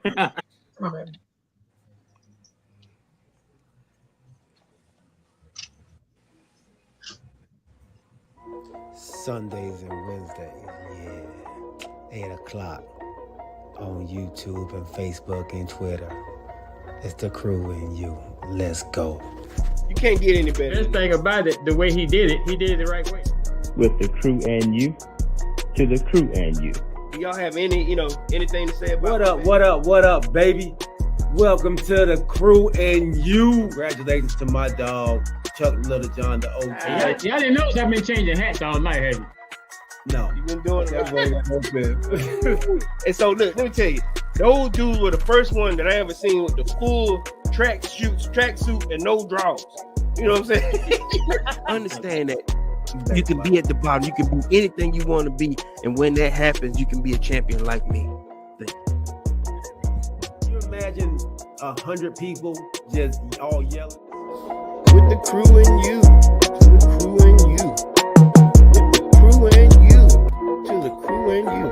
Sundays and Wednesdays, yeah. 8 o'clock on YouTube and Facebook and Twitter. It's the crew and you. Let's go. You can't get any better. Best thing about it, the way he did it the right way. With the crew and you, to the crew and you. Do y'all have anything to say about What up, baby? Welcome to the crew and you. Congratulations to my dog, Chuck Little John, the OG. Y'all didn't notice I've been changing hats all night, have you? No. You've been doing that. And so look, let me tell you, those dudes were the first one that I ever seen with the full tracksuit and no drawers. You know what I'm saying? Understand that you can be at the bottom, you can be anything you want to be, and when that happens, you can be a champion like me. Can you imagine 100 people just all yelling? With the crew and you, to the crew and you. With the crew and you, to the crew and you.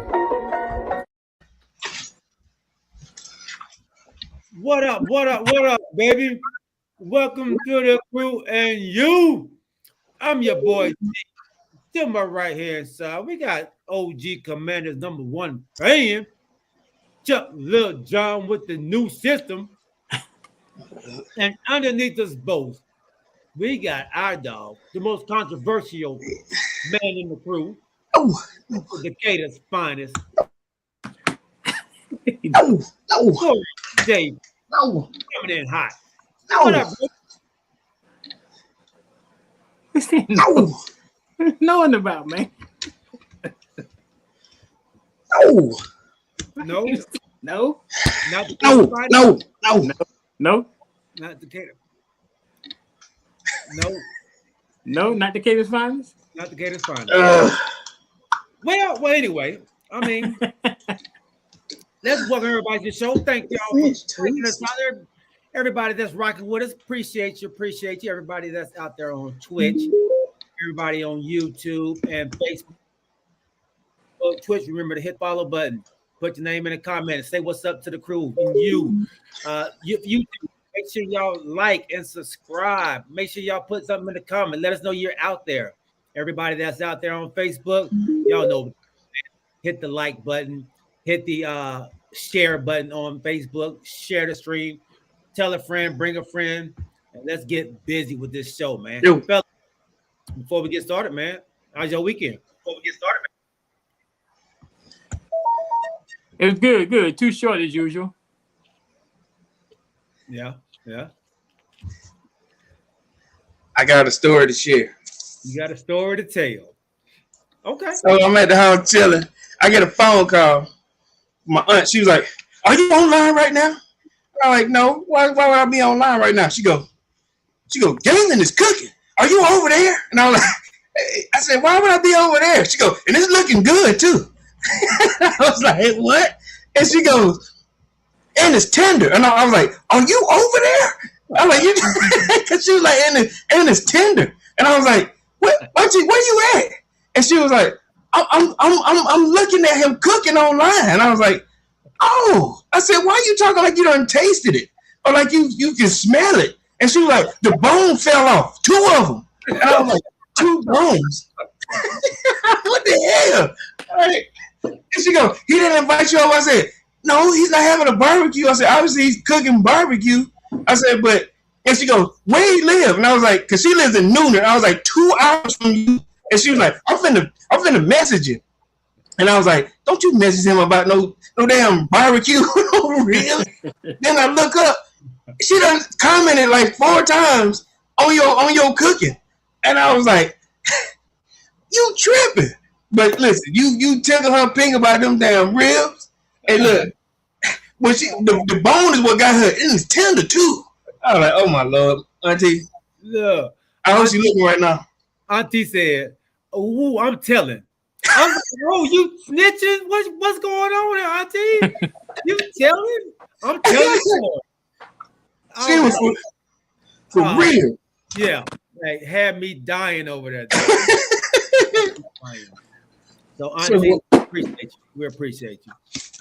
What up, baby? Welcome to the crew and you. I'm your boy G. To my right hand side, we got OG Commander's #1 fan, Chuck Lil John with the new system. And underneath us both, we got our dog, the most controversial man in the crew, Decatur's finest. Corey Dave. Coming in hot. What up, bro? Knowing about, man. No. No. Not the No. Not Decatur. No, not the Decatur's finest. Not Decatur's finest. Well, anyway, I mean, let's welcome everybody to the show. Thank y'all for taking us out there. Everybody that's rocking with us, appreciate you. Everybody that's out there on Twitch, everybody on YouTube and Facebook. Twitch, remember to hit follow button. Put your name in the comment and say what's up to the crew and you. YouTube, make sure y'all like and subscribe. Make sure y'all put something in the comment. Let us know you're out there. Everybody that's out there on Facebook, y'all know, hit the like button, hit the share button on Facebook, share the stream, tell a friend, bring a friend, and let's get busy with this show, man. Fellas, before we get started, man, how's your weekend? It was good. Too short as usual. Yeah. I got a story to share. You got a story to tell. Okay. So I'm at the house chilling. I get a phone call. My aunt, she was like, "Are you online right now?" I'm like, "No. Why would I be online right now?" She go, "Galen is cooking. Are you over there?" And I was like, I said, "Why would I be over there?" She go, "And it's looking good too." I was like, "What?" And she goes, "And it's tender." And I was like, "Are you over there?" I'm like, "You," because she was like, "And it's tender." And I was like, "What? Auntie, where you at?" And she was like, I'm looking at him cooking online." And I was like, "Oh." I said, "Why are you talking like you done tasted it? Or like you can smell it?" And she was like, "The bone fell off, 2 of them." And I was like, 2 bones? What the hell? Right. And she go, "He didn't invite you over." I said, "No, he's not having a barbecue." I said, "Obviously he's cooking barbecue." I said, "But," and she goes, "Where he live?" And I was like, because she lives in Noonan. I was like, 2 hours from you. And she was like, I'm finna message you." And I was like, "Don't you message him about no damn barbecue." Really? Then I look up, she done commented like 4 times on your cooking. And I was like, "You tripping." But listen, you tickle her pink about them damn ribs. And look, when the bone is what got her, and it's tender too. I was like, "Oh my Lord, Auntie." Yeah. I hope she's looking right now. Auntie said, "Oh, I'm telling." I'm like, "Oh, you snitching? What's going on here, Auntie? You telling?" I'm telling you. She was for real. Yeah, like, had me dying over there. So, Auntie, we appreciate you.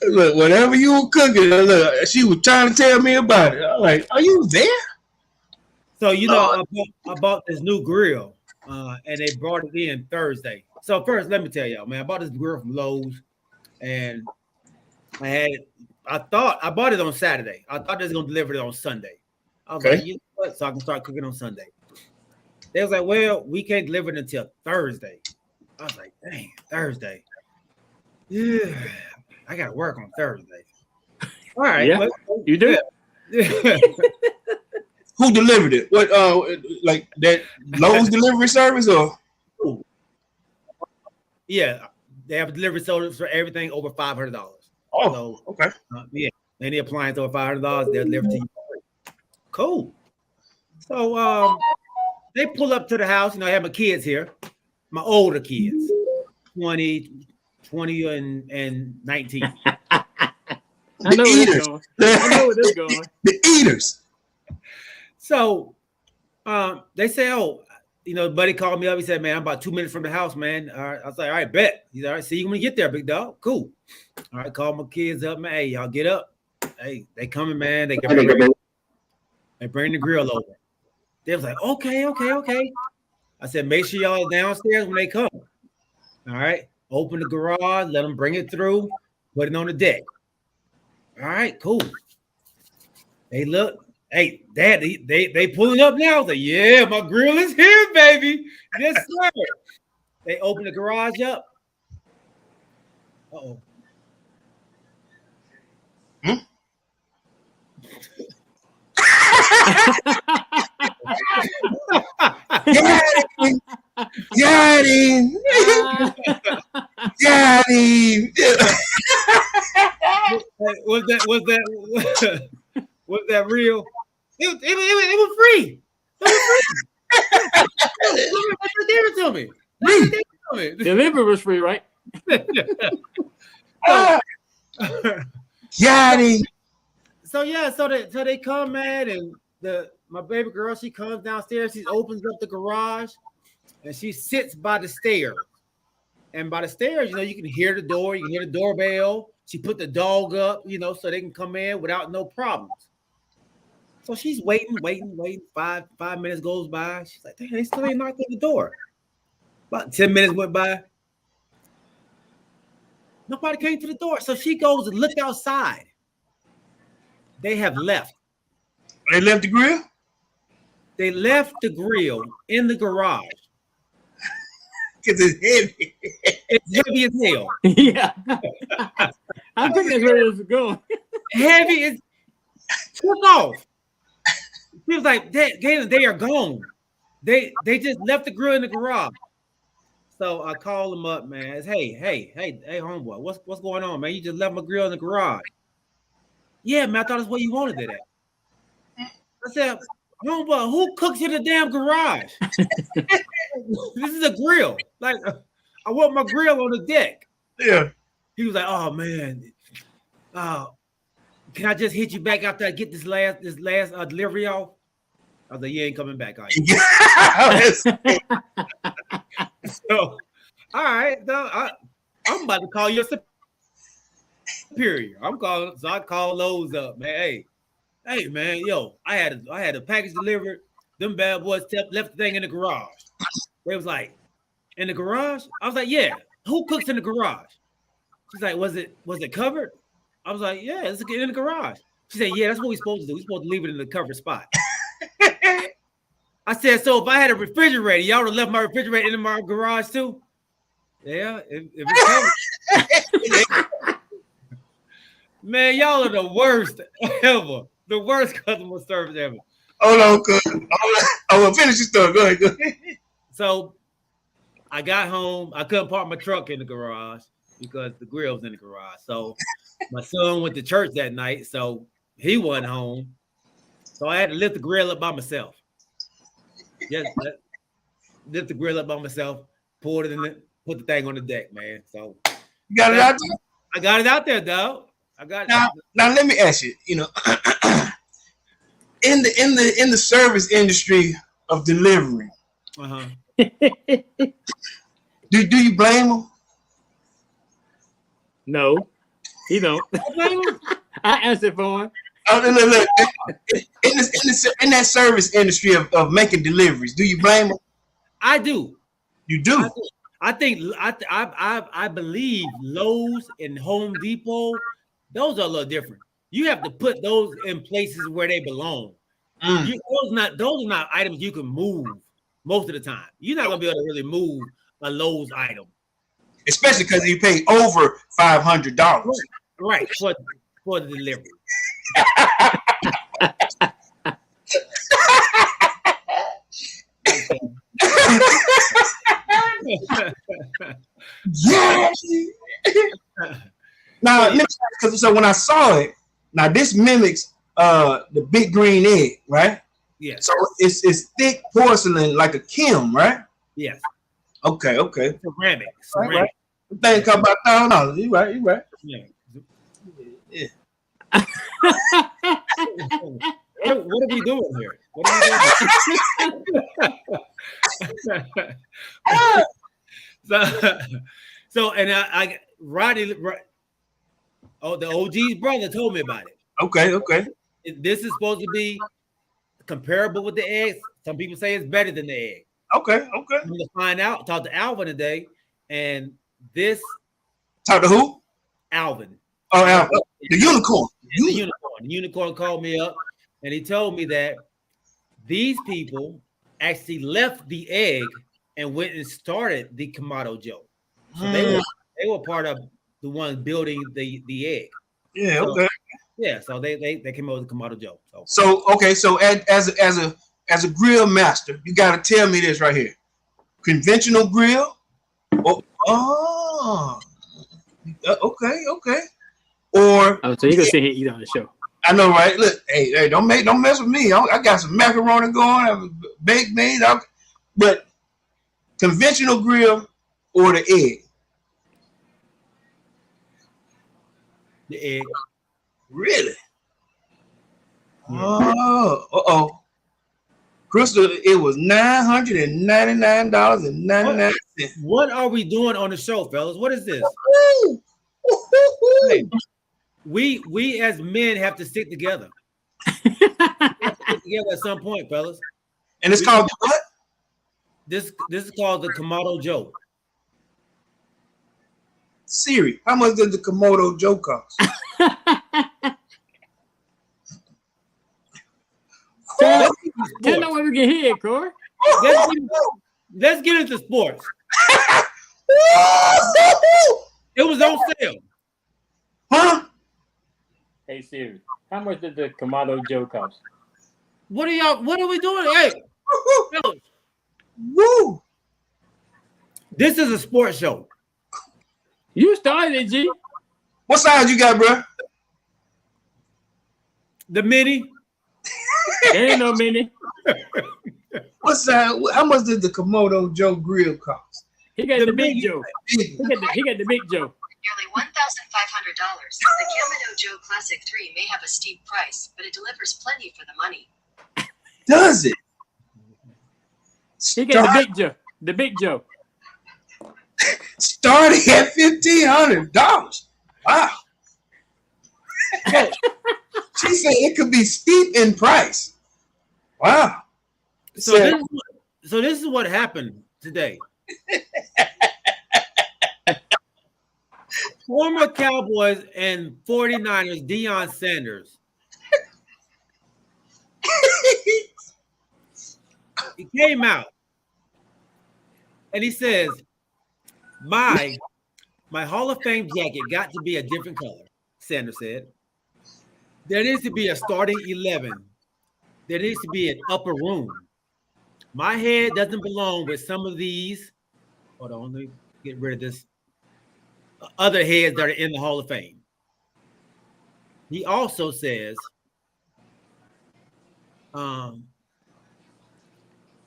Look, whatever you were cooking, look, she was trying to tell me about it. I'm like, are you there? So I bought this new grill, and they brought it in Thursday. So first, let me tell y'all, man, I bought this grill from Lowe's, and I thought I bought it on Saturday. I thought they was gonna deliver it on Sunday. I was like, you know what? So I can start cooking on Sunday. They was like, well, we can't deliver it until Thursday. I was like, dang, Thursday. Yeah, I gotta work on Thursday. All right, Yeah, you do. Yeah. Who delivered it? What like that Lowe's delivery service or? Yeah, they have a delivery service for everything over $500. Oh, so, okay. Yeah, any appliance over $500, they'll deliver to you. Cool. So they pull up to the house. You know, I have my kids here, my older kids, 20 and 19. I know where this going. I know where this going. The eaters. So they say, oh, you know, buddy called me up. He said, man, I'm about 2 minutes from the house, man. All right. I was like, all right, bet. He's all right. See you when you get there, big dog. Cool. All right, call my kids up, man. Hey, y'all get up. Hey, they coming, man. They bring the grill over. They was like, okay. I said, make sure y'all are downstairs when they come. All right. Open the garage, let them bring it through, put it on the deck. All right, cool. They look. Hey, Dad, they pulling up now. Say, yeah, my grill is here, baby. Yes, sir. They open the garage up. Uh-oh. Got him. Was that real? It was free. Give it to me. Delivery was free, right? Got him. So yeah, so they come, man, and my baby girl, she comes downstairs, she opens up the garage, and she sits by the stairs. And by the stairs, you know, you can hear the door, you can hear the doorbell. She put the dog up, you know, so they can come in without no problems. So she's waiting. 5 minutes goes by. She's like, they still ain't knocked on the door. About 10 minutes went by. Nobody came to the door. So she goes and look outside. They have left. They left the grill? They left the grill in the garage. Because it's heavy. It's heavy as hell. Yeah. I think that's where it was going. Heavy is took off. She was like, they are gone. They just left the grill in the garage. So I called them up, man. It's, hey, homeboy, what's going on, man? You just left my grill in the garage. Yeah, man, I thought that's where you wanted it at. I said, homeboy, who cooks in the damn garage? This is a grill. Like, I want my grill on the deck. Yeah. He was like, oh man, can I just hit you back after I get this last delivery off? I was like, you ain't coming back, are you? So, all right, I'm about to call your superior. So I call Lowe's up, man. Hey, man, yo, I had a package delivered. Them bad boys left the thing in the garage. They was like, in the garage? I was like, yeah. Who cooks in the garage? She's like, was it covered? I was like, yeah, it's in the garage. She said, yeah, that's what we're supposed to do. We're supposed to leave it in the covered spot. I said, so if I had a refrigerator, y'all would have left my refrigerator in my garage too? Yeah, if it's covered. Man, y'all are the worst ever. The worst customer service ever. Hold on, cuz. I'll finish your story. Go ahead. So I got home. I couldn't park my truck in the garage because the grill was in the garage. So my son went to church that night, so he wasn't home. So I had to lift the grill up by myself. Just lift the grill up by myself, poured it in it, put the thing on the deck, man. So You got it out there? I got it out there, dog. I got it. Now let me ask you, in the service industry of delivering, do you blame them? No. He don't. I answered for him. Oh, look. In that service industry of making deliveries, do you blame them? I do. You do. I believe Lowe's and Home Depot, those are a little different. You have to put those in places where they belong. Those are not items you can move most of the time. You're not gonna be able to really move a Lowe's item, especially because you pay over $500. Right for the delivery. Yeah. Now, so when I saw it, now this mimics the big green egg, right? Yeah. So it's thick porcelain like a Kim, right? Yes. Okay. Ceramic. Right. The thing cost about $1,000. You right. Yeah. What are we doing here? So I Rodney, the OG's brother told me about it. Okay. This is supposed to be comparable with the eggs. Some people say it's better than the egg. Okay. I'm gonna find out. Talk to Alvin today, and this. Talk to who? Alvin. Oh, Alvin. The unicorn. The unicorn called me up, and he told me that these people actually left the egg and went and started the Kamado Joe. So they were part of the ones building the egg. Yeah. Okay. Yeah. So they came up with the Kamado Joe. So as a grill master, you got to tell me this right here: conventional grill. Okay. Or so you gonna sit here and eat on the show? I know, right? Look, hey, don't mess with me. I got some macaroni going, I have baked beans, but conventional grill or the egg. The egg. Really? Oh, Crystal, it was $999.99. What are we doing on the show, fellas? What is this? Hey, we as men have to stick together. Together at some point, fellas. And it's called what? This is called the Kamado Joe. Siri, how much does the Kamado Joe cost? Tell me what we can hear, Corey. Let's get into sports. It was on sale. Huh? Hey Siri, how much did the Kamado Joe cost? What are we doing? Hey, woo! This is a sports show. You started it, G. What size you got, bro? The mini. There ain't no mini. What size? How much did the Kamado Joe grill cost? He got the big Joe. He got the big Joe. Nearly $1,500. The Kamado Joe Classic 3 may have a steep price, but it delivers plenty for the money. Does it? He got the big Joe. The big Joe. Starting at $1,500. Wow. She said it could be steep in price. Wow. So this is what happened today. Former Cowboys and 49ers Deion Sanders. He came out and he says, my Hall of Fame jacket got to be a different color, Sanders said. There needs to be a starting 11. There needs to be an upper room. My head doesn't belong with some of these. Hold on, let me get rid of this. Other heads that are in the Hall of Fame. He also says,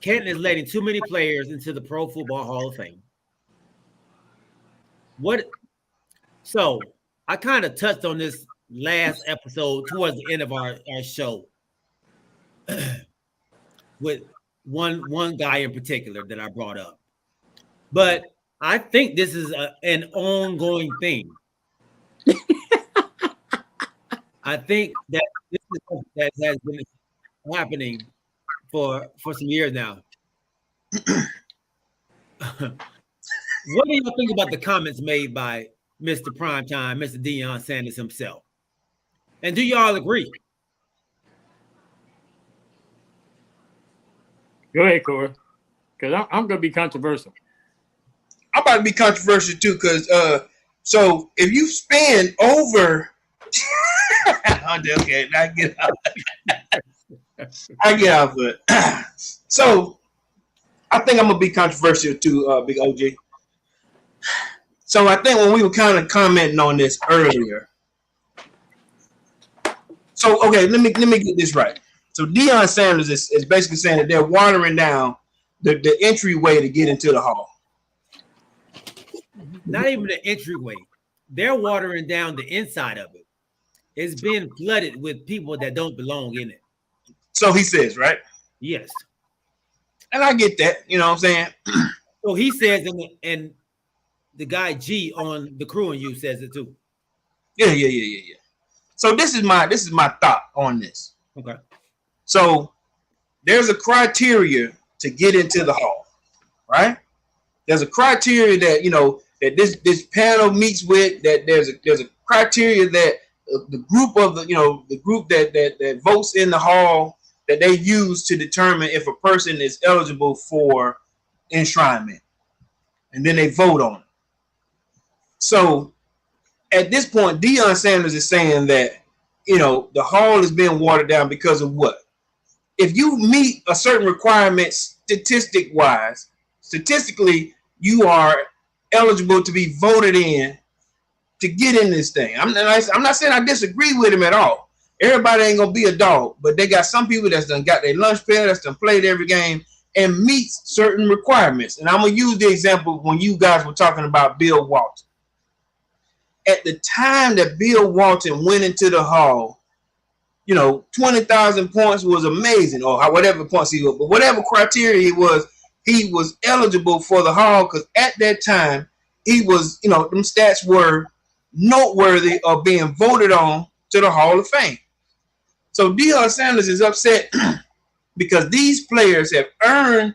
Canton is letting too many players into the Pro Football Hall of Fame. So I kind of touched on this last episode towards the end of our show with one guy in particular that I brought up. But I think this is an ongoing thing. I think that this is something that has been happening for some years now. What do you think about the comments made by Mr. Primetime, Mr. Deion Sanders himself? And do y'all agree? Go ahead, Corey. Because I'm going to be controversial. I'm about to be controversial too, because so if you spend over, okay, I get out. I get out of it. So I think I'm gonna be controversial too, Big OG. So I think when we were kind of commenting on this earlier. So okay, let me get this right. So Deion Sanders is basically saying that they're watering down the entryway to get into the hall. Not even the entryway. They're watering down the inside of it. It's being flooded with people that don't belong in it. So he says, right? Yes. And I get that. You know what I'm saying? So he says, and the guy G on the Crew and You says it too. Yeah. So this is my thought on this. Okay. So there's a criteria to get into the hall, right? There's a criteria that, you know, that this panel meets with, that there's a criteria that the group of the group that votes in the hall, that they use to determine if a person is eligible for enshrinement, and then they vote on it. So at this point, Deion Sanders is saying that, you know, the hall is being watered down because of what? If you meet a certain requirement statistically, you are eligible to be voted in to get in this thing. I'm not saying I disagree with him at all. Everybody ain't gonna be a dog, but they got some people that's done got their lunch pail, that's done played every game and meets certain requirements. And I'm gonna use the example when you guys were talking about Bill Walton. At the time that Bill Walton went into the hall, you know, 20,000 points was amazing, or whatever points he was, but whatever criteria he was eligible for the hall, because at that time he was, you know, them stats were noteworthy of being voted on to the Hall of Fame. So Deion Sanders is upset because these players have earned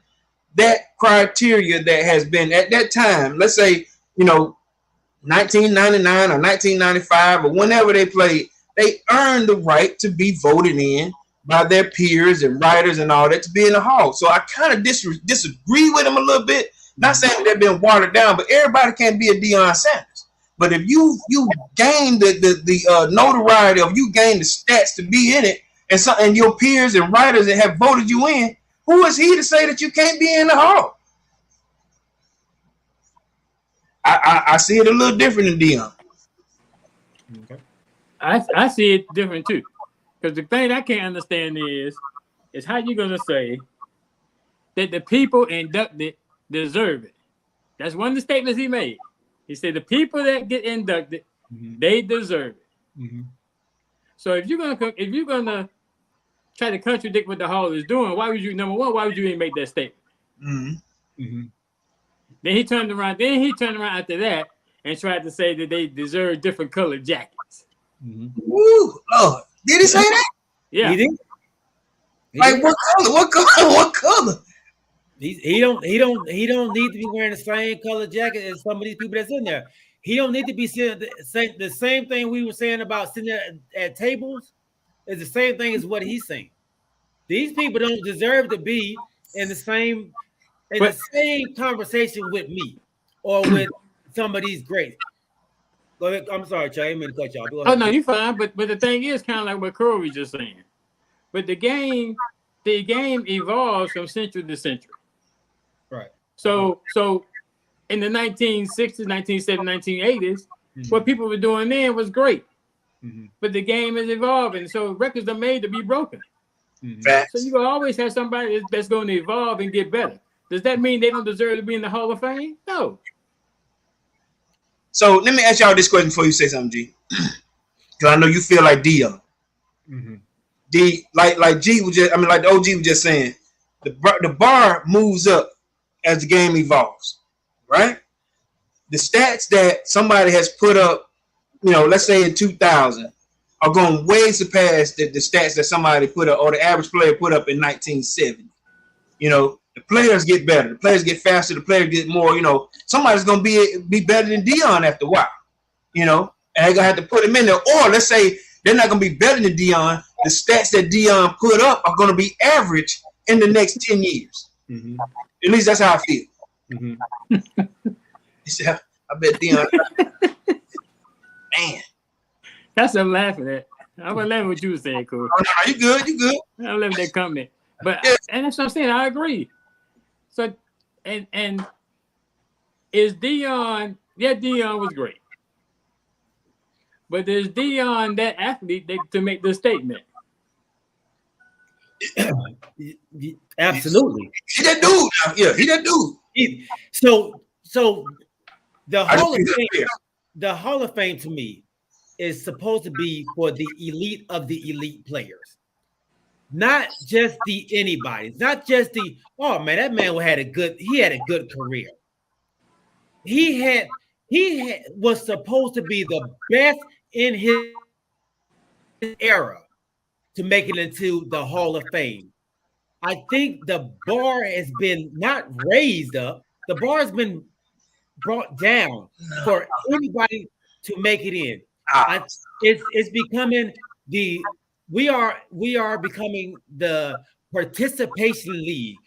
that criteria that has been at that time, let's say, you know, 1999 or 1995 or whenever they played, they earned the right to be voted in by their peers and writers and all that to be in the hall. So I kind of disagree with him a little bit. Not saying they've been watered down, but everybody can't be a Deion Sanders. But if you gain the notoriety, or you gain the stats to be in it, and your peers and writers that have voted you in, who is he to say that you can't be in the hall? I see it a little different than Deion. Okay. I see it different too. Because the thing I can't understand is how you gonna say that the people inducted deserve it. That's one of the statements he made. He said the people that get inducted, they deserve it. Mm-hmm. So if you're gonna try to contradict what the hall is doing, why would you even make that statement? Mm-hmm. Mm-hmm. Then he turned around after that and tried to say that they deserve different colored jackets. Mm-hmm. Woo, Lord. Did he say that? Yeah. He did? Like what color? What color? He don't need to be wearing the same color jacket as some of these people that's in there. He don't need to be saying the same thing we were saying about sitting at tables is the same thing as what he's saying. These people don't deserve to be in the same conversation with me or with some of these greats. Go ahead. I'm sorry, Chay. I didn't mean to cut y'all. Oh no, you're fine. But the thing is kind of like what Corey was just saying. But the game evolves from century to century. Right. So in the 1960s, 1970s, 1980s, what people were doing then was great. Mm-hmm. But the game is evolving. So records are made to be broken. Mm-hmm. So you will always have somebody that's going to evolve and get better. Does that mean they don't deserve to be in the Hall of Fame? No. So let me ask y'all this question before you say something, G. Because I know you feel like Deion. Mm-hmm. Like G was just, like the OG was just saying, the bar moves up as the game evolves, right? The stats that somebody has put up, you know, let's say in 2000, are going way surpass the stats that somebody put up or the average player put up in 1970. You know, the players get better, the players get faster, the players get more. You know, somebody's going to be better than Deion after a while. You know, and they're going to have to put him in there. Or let's say they're not going to be better than Deion. The stats that Deion put up are going to be average in the next 10 years. Mm-hmm. At least that's how I feel. Mm-hmm. I bet Deion. Man. That's what I'm laughing at. I was laughing what you were saying, Corey. Oh, no, you good. I'm laughing at that comment. But and that's what I'm saying. I agree. So and is Deion, Deion was great. But is Deion that athlete to make the statement? Absolutely. He that dude. Yeah, he that dude. So the Hall of Fame to me is supposed to be for the elite of the elite players. Not just the anybody. Not just the, oh man, that man had a good career. He was supposed to be the best in his era to make it into the Hall of Fame. I think the bar has been not raised up, the bar has been brought down for anybody to make it in. It's becoming we are becoming the participation league.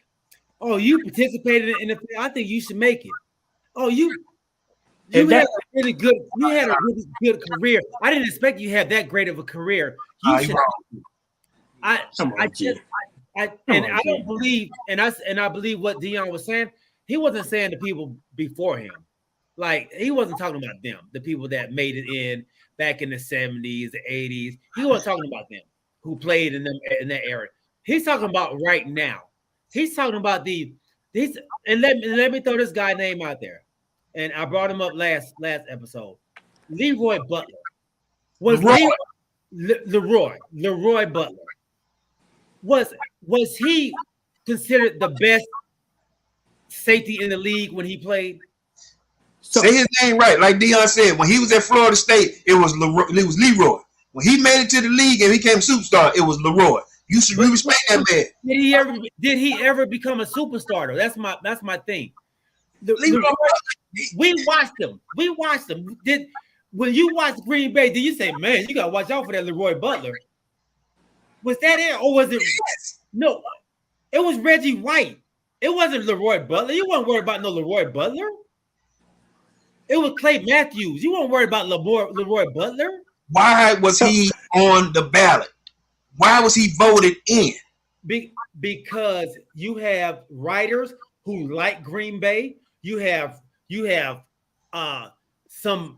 Oh, you participated in the, I think you should make it. Oh, you had a really good career. I didn't expect you to have that great of a career. You should. I don't believe, and I believe what Deion was saying. He wasn't saying the people before him. Like, he wasn't talking about them, the people that made it in back in the 70s, the 80s. He wasn't talking about them who played in that era. He's talking about right now. He's talking about and let me throw this guy name out there. And I brought him up last episode. Leroy Butler. Leroy Butler. Was he considered the best safety in the league when he played? Say his name right, like Deion said. When he was at Florida State, it was Leroy. When he made it to the league and became superstar, it was Leroy. You should respect that man. Did he ever become a superstar though? That's my thing. Leroy, we watched him. When you watched Green Bay, did you say, man, you gotta watch out for that Leroy Butler? Was that it, or was it? Yes. No, it was Reggie White. It wasn't Leroy Butler. You weren't worried about no Leroy Butler. It was Clay Matthews. You weren't worried about Leroy Butler. Why was he on the ballot? Why was he voted in? Because you have writers who like Green Bay. You have some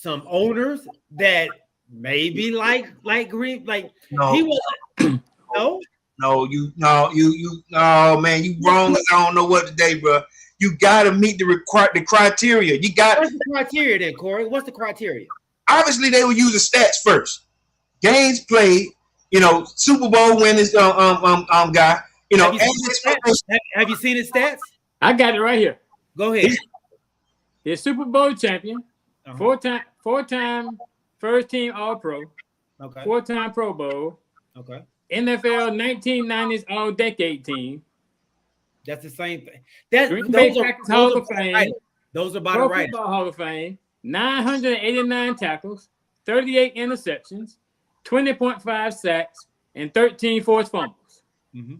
owners that maybe like Green. Like no. He was no, man, you wrong as I don't know what today, bro. You gotta meet the criteria. You got. What's the criteria then, Corey? What's the criteria? Obviously, they would use the stats first. Games played, Super Bowl winners, guy. Have you seen his stats? I got it right here. Go ahead. He's Super Bowl champion, four-time first team All-Pro, okay, 4-time Pro Bowl, okay, NFL 1990s All-Decade team. That's the same thing. Hall of Fame. Those are about right. Hall of Fame. 989 tackles, 38 interceptions, 20.5 sacks, and 13 forced fumbles. Mm-hmm.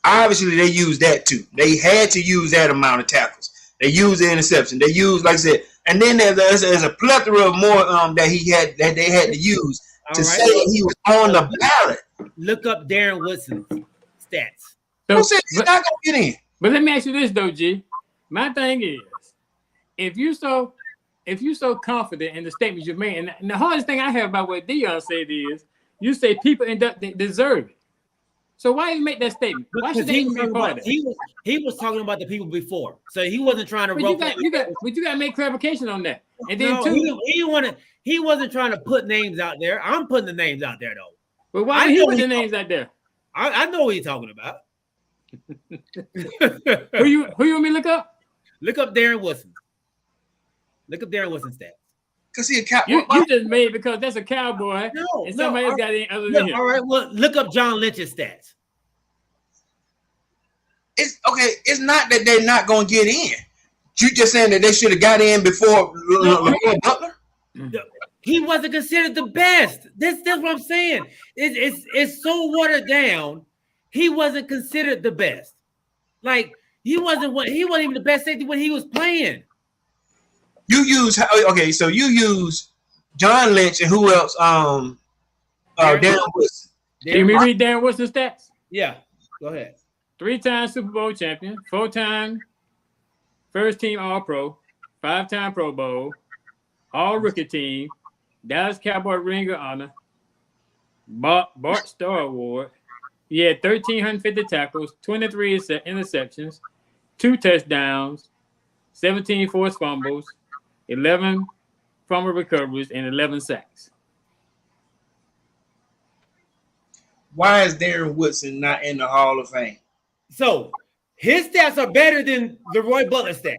Obviously, they used that too. They had to use that amount of tackles. They used the interception. They used, like I said, and then there's a plethora of more that they had to use to say that he was on the ballot. Look up Darren Woodson's stats. Who said he's not gonna get in? But let me ask you this though, G. My thing is, if you so confident in the statements you made, and the hardest thing I have about what Deion said is, you say people deserve it. So why you make that statement? Why should they even be part of it? He was talking about the people before, so he wasn't trying to. But you got to make clarification on that. And then he wasn't trying to put names out there. I'm putting the names out there though. But why are you putting the names out there? I know what he's talking about. Who you want me to look up? Look up Darren Woodson. Look up Darren Woodson stats. Because he a cowboy. You just made because that's a cowboy, and somebody else got in other than him. All right, well, look up John Lynch's stats. It's okay. It's not that they're not going to get in. You just saying that they should have got in before Butler. He wasn't considered the best. That's what I'm saying. It's so watered down. He wasn't considered the best. Like he wasn't even the best safety when he was playing. You use so you use John Lynch and who else? Darren Woodson. Can you read Darren Woodson's stats? Yeah, go ahead. 3-time Super Bowl champion, 4-time first team All-Pro, 5-time Pro Bowl, All-Rookie team, Dallas Cowboy Ring of Honor, Bart Starr Award. He had 1,350 tackles, 23 interceptions, 2 touchdowns, 17 forced fumbles, 11 fumble recoveries, and 11 sacks. Why is Darren Woodson not in the Hall of Fame? So his stats are better than Leroy Butler's stats.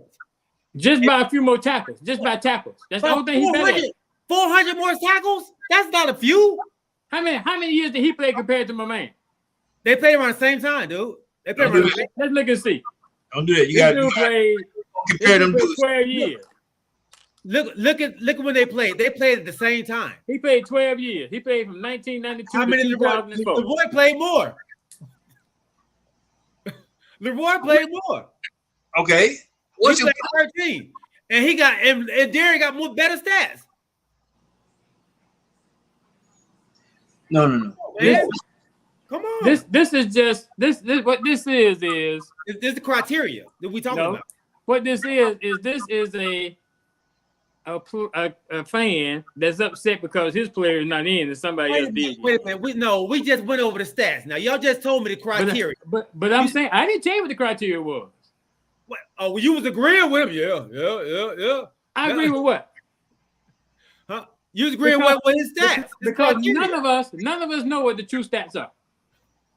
Just by a few more tackles. Just by tackles. That's the only thing he's better at. 400 more tackles? That's not a few. How many years did he play compared to my man? They played around the same time, dude. They played around Let's look and see. Don't do that. You got to compare them to 12 years. Look at when they played. They played at the same time. He played 12 years. He played from 1992 How many to 2004. Leroy played more. Leroy played more. Okay. He played 13. And he got and Darren got more better stats. No. Come on. This is just this what this is this is the criteria that we talking about. What this is a fan that's upset because his player is not in and somebody else did. Wait a minute. We just went over the stats. Now y'all just told me the criteria. But I'm saying I didn't tell you what the criteria was. What? Oh, you was agreeing with him. Yeah. I agree with what? Huh? You was agreeing with his stats. Because none of us know what the true stats are.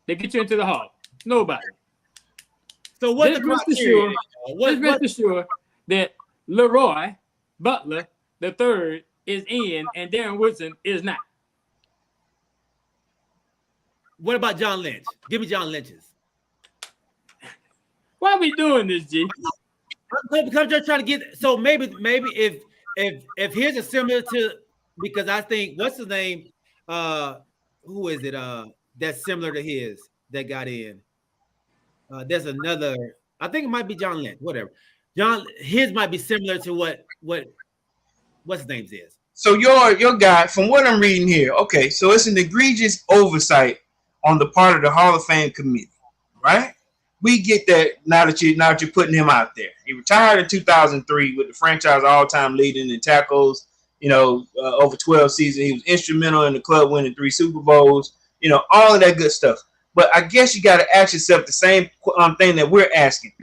They get you into the hall. Nobody. So what's the criteria? Let's rest assured that Leroy Butler III is in and Darren Woodson is not. What about John Lynch? Give me John Lynch's. Why are we doing this, G? Because I'm just trying to get. So maybe if his is similar to, because I think what's his name? Who is it? That's similar to his that got in. There's another. I think it might be John Lynch. Whatever. His might be similar to what's his name is. So your guy, from what I'm reading here, okay, so it's an egregious oversight on the part of the Hall of Fame committee, right? We get that now that you're putting him out there. He retired in 2003 with the franchise all-time leading in tackles. Over 12 seasons, he was instrumental in the club winning 3 Super Bowls. All of that good stuff. But I guess you got to ask yourself the same thing that we're asking.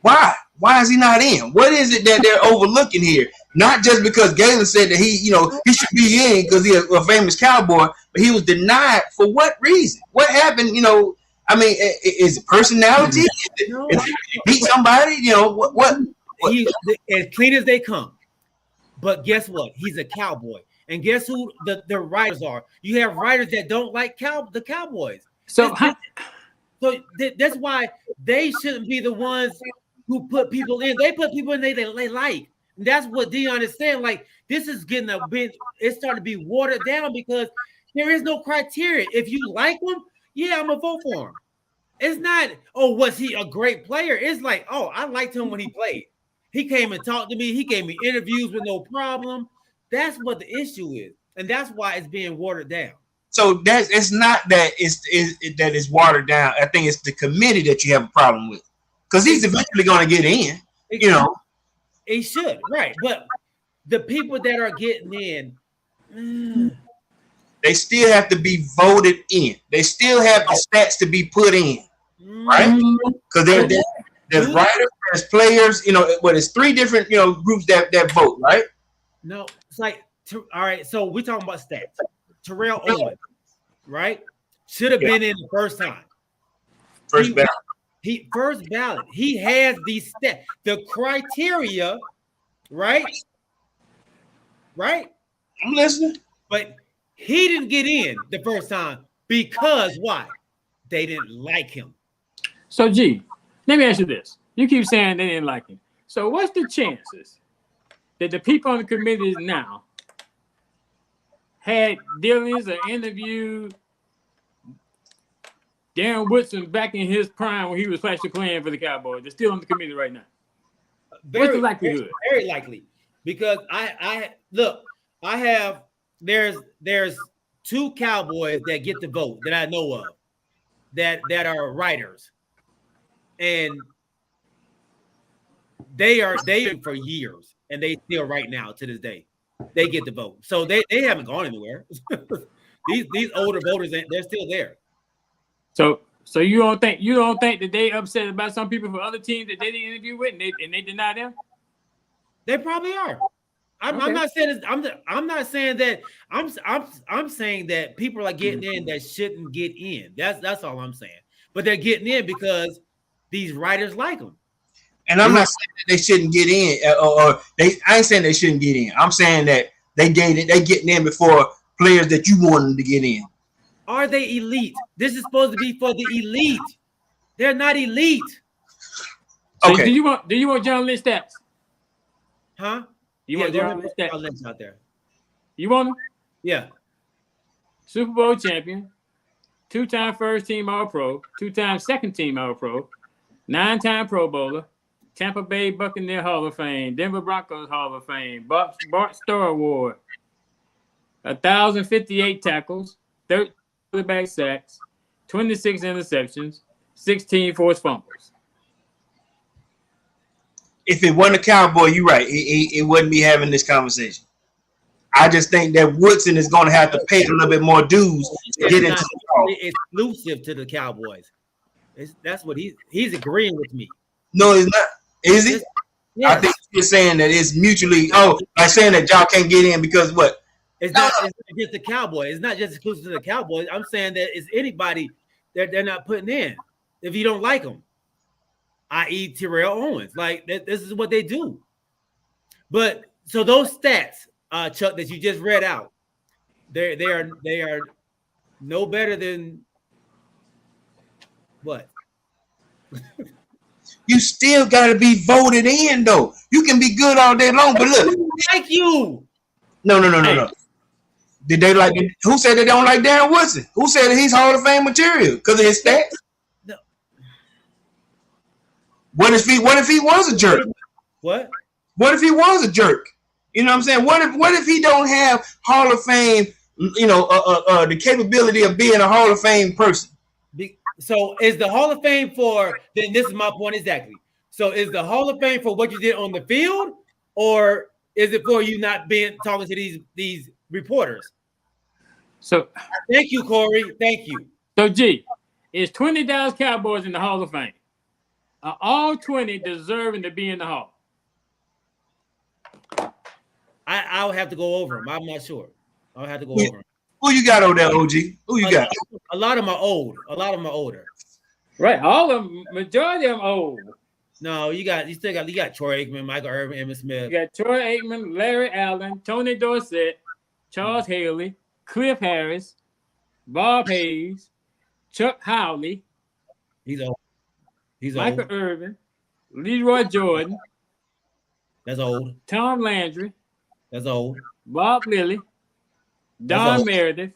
Why? Why is he not in? What is it that they're overlooking here? Not just because Galen said that he should be in because he's a famous cowboy, but he was denied for what reason? What happened? Is it personality? No. Is it beat somebody? What? He's as clean as they come. But guess what? He's a cowboy. And guess who the writers are? You have writers that don't like the Cowboys. So that's why they shouldn't be the ones who put people in. They put people in they like. And that's what Dion is saying. Like, this is getting it's starting to be watered down because there is no criteria. If you like him, yeah, I'm gonna vote for him. It's not, was he a great player? It's like, I liked him when he played. He came and talked to me. He gave me interviews with no problem. That's what the issue is, and that's why it's being watered down. So it's not that it's watered down. I think it's the committee that you have a problem with, because he's eventually going to get in. He should, right? But the people that are getting in, they still have to be voted in. They still have the stats to be put in, right? Because there's writers, there's players. It's 3 different groups that vote, right? No, it's like, all right. So we're talking about stats. Terrell Owens, right? Should have been in the first time. First ballot. First ballot. He has these stats, the criteria, right? Right? I'm listening. But he didn't get in the first time because why? They didn't like him. So, G, let me ask you this. You keep saying they didn't like him. So what's the chances that the people on the committees now had dealings or interviewed Darren Woodson back in his prime when he was actually playing for the Cowboys? They're still on the committee right now. What's the likelihood? Very likely. Because there's 2 Cowboys that get the vote that I know of that are writers. And they for years, and they still right now to this day, they get the vote. So they haven't gone anywhere. these older voters, they're still there. So you don't think that they upset about some people from other teams that they didn't interview with and they deny them? They probably are. I'm not saying this, I'm not saying that. I'm saying that people are getting in that shouldn't get in. That's all I'm saying. But they're getting in because these writers like them. And I'm not saying that they shouldn't get in, I ain't saying they shouldn't get in. I'm saying that they getting in before players that you want them to get in. Are they elite? This is supposed to be for the elite. They're not elite. Okay. So do you want John Lynch stats? Huh? You want John Lynch out there? You want him? Yeah. Super Bowl champion, 2-time first team All-Pro, 2-time second team All-Pro, 9-time Pro Bowler, Tampa Bay Buccaneer Hall of Fame, Denver Broncos Hall of Fame, Bart Starr Award, 1,058 tackles, 13 quarterback sacks, 26 interceptions, 16 forced fumbles. If it wasn't a Cowboy, you're right. It wouldn't be having this conversation. I just think that Woodson is going to have to pay a little bit more dues to get into the call. Exclusive to the Cowboys. That's what he's agreeing with me. No, it's not. Is it? Yes. I think you're saying that it's mutually. Like saying that y'all can't get in because what? It's not just the Cowboys. It's not just exclusive to the Cowboys. I'm saying that it's anybody that they're not putting in if you don't like them, i.e. Terrell Owens. Like this is what they do. But so those stats, Chuck, that you just read out, they are no better than what? You still got to be voted in, though. You can be good all day long, but look, like you. No. Did they like? Who said they don't like Darren Woodson? Who said that he's Hall of Fame material because of his stats? No. What if he was a jerk? What? What if he was a jerk? You know what I'm saying? What if he don't have Hall of Fame? The capability of being a Hall of Fame person. So is the Hall of Fame for? Then this is my point exactly. So is the Hall of Fame for what you did on the field, or is it for you not talking to these reporters? So thank you, Corey. Thank you. So G, is 20 Dallas Cowboys in the Hall of Fame? Are all 20 deserving to be in the Hall? I'll have to go over them. I'm not sure. I'll have to go over them. Who you got over there, OG? Who you got? A lot of them are old. A lot of them are older. Right. All of them, majority of them old. No, you got Troy Aikman, Michael Irvin, Emmitt Smith. You got Troy Aikman, Larry Allen, Tony Dorsett, Charles Haley, Cliff Harris, Bob Hayes, Chuck Howley. He's old. Michael Irvin, Leroy Jordan. That's old. Tom Landry. That's old. Bob Lilly. Don Meredith.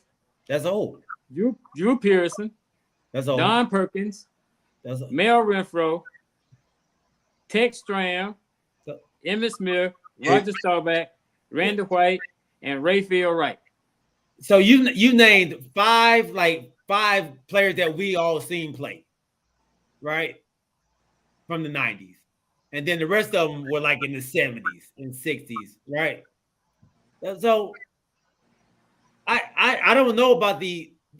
That's old. Drew Pearson. That's old. Don Perkins. That's old. Mel Renfro. Tex Stram. Emmitt Smith. Roger Staubach. Randy White. And Rayfield Wright. So you named five players that we all seen play, right? From the 90s. And then the rest of them were like in the 70s and 60s, right? So I don't know about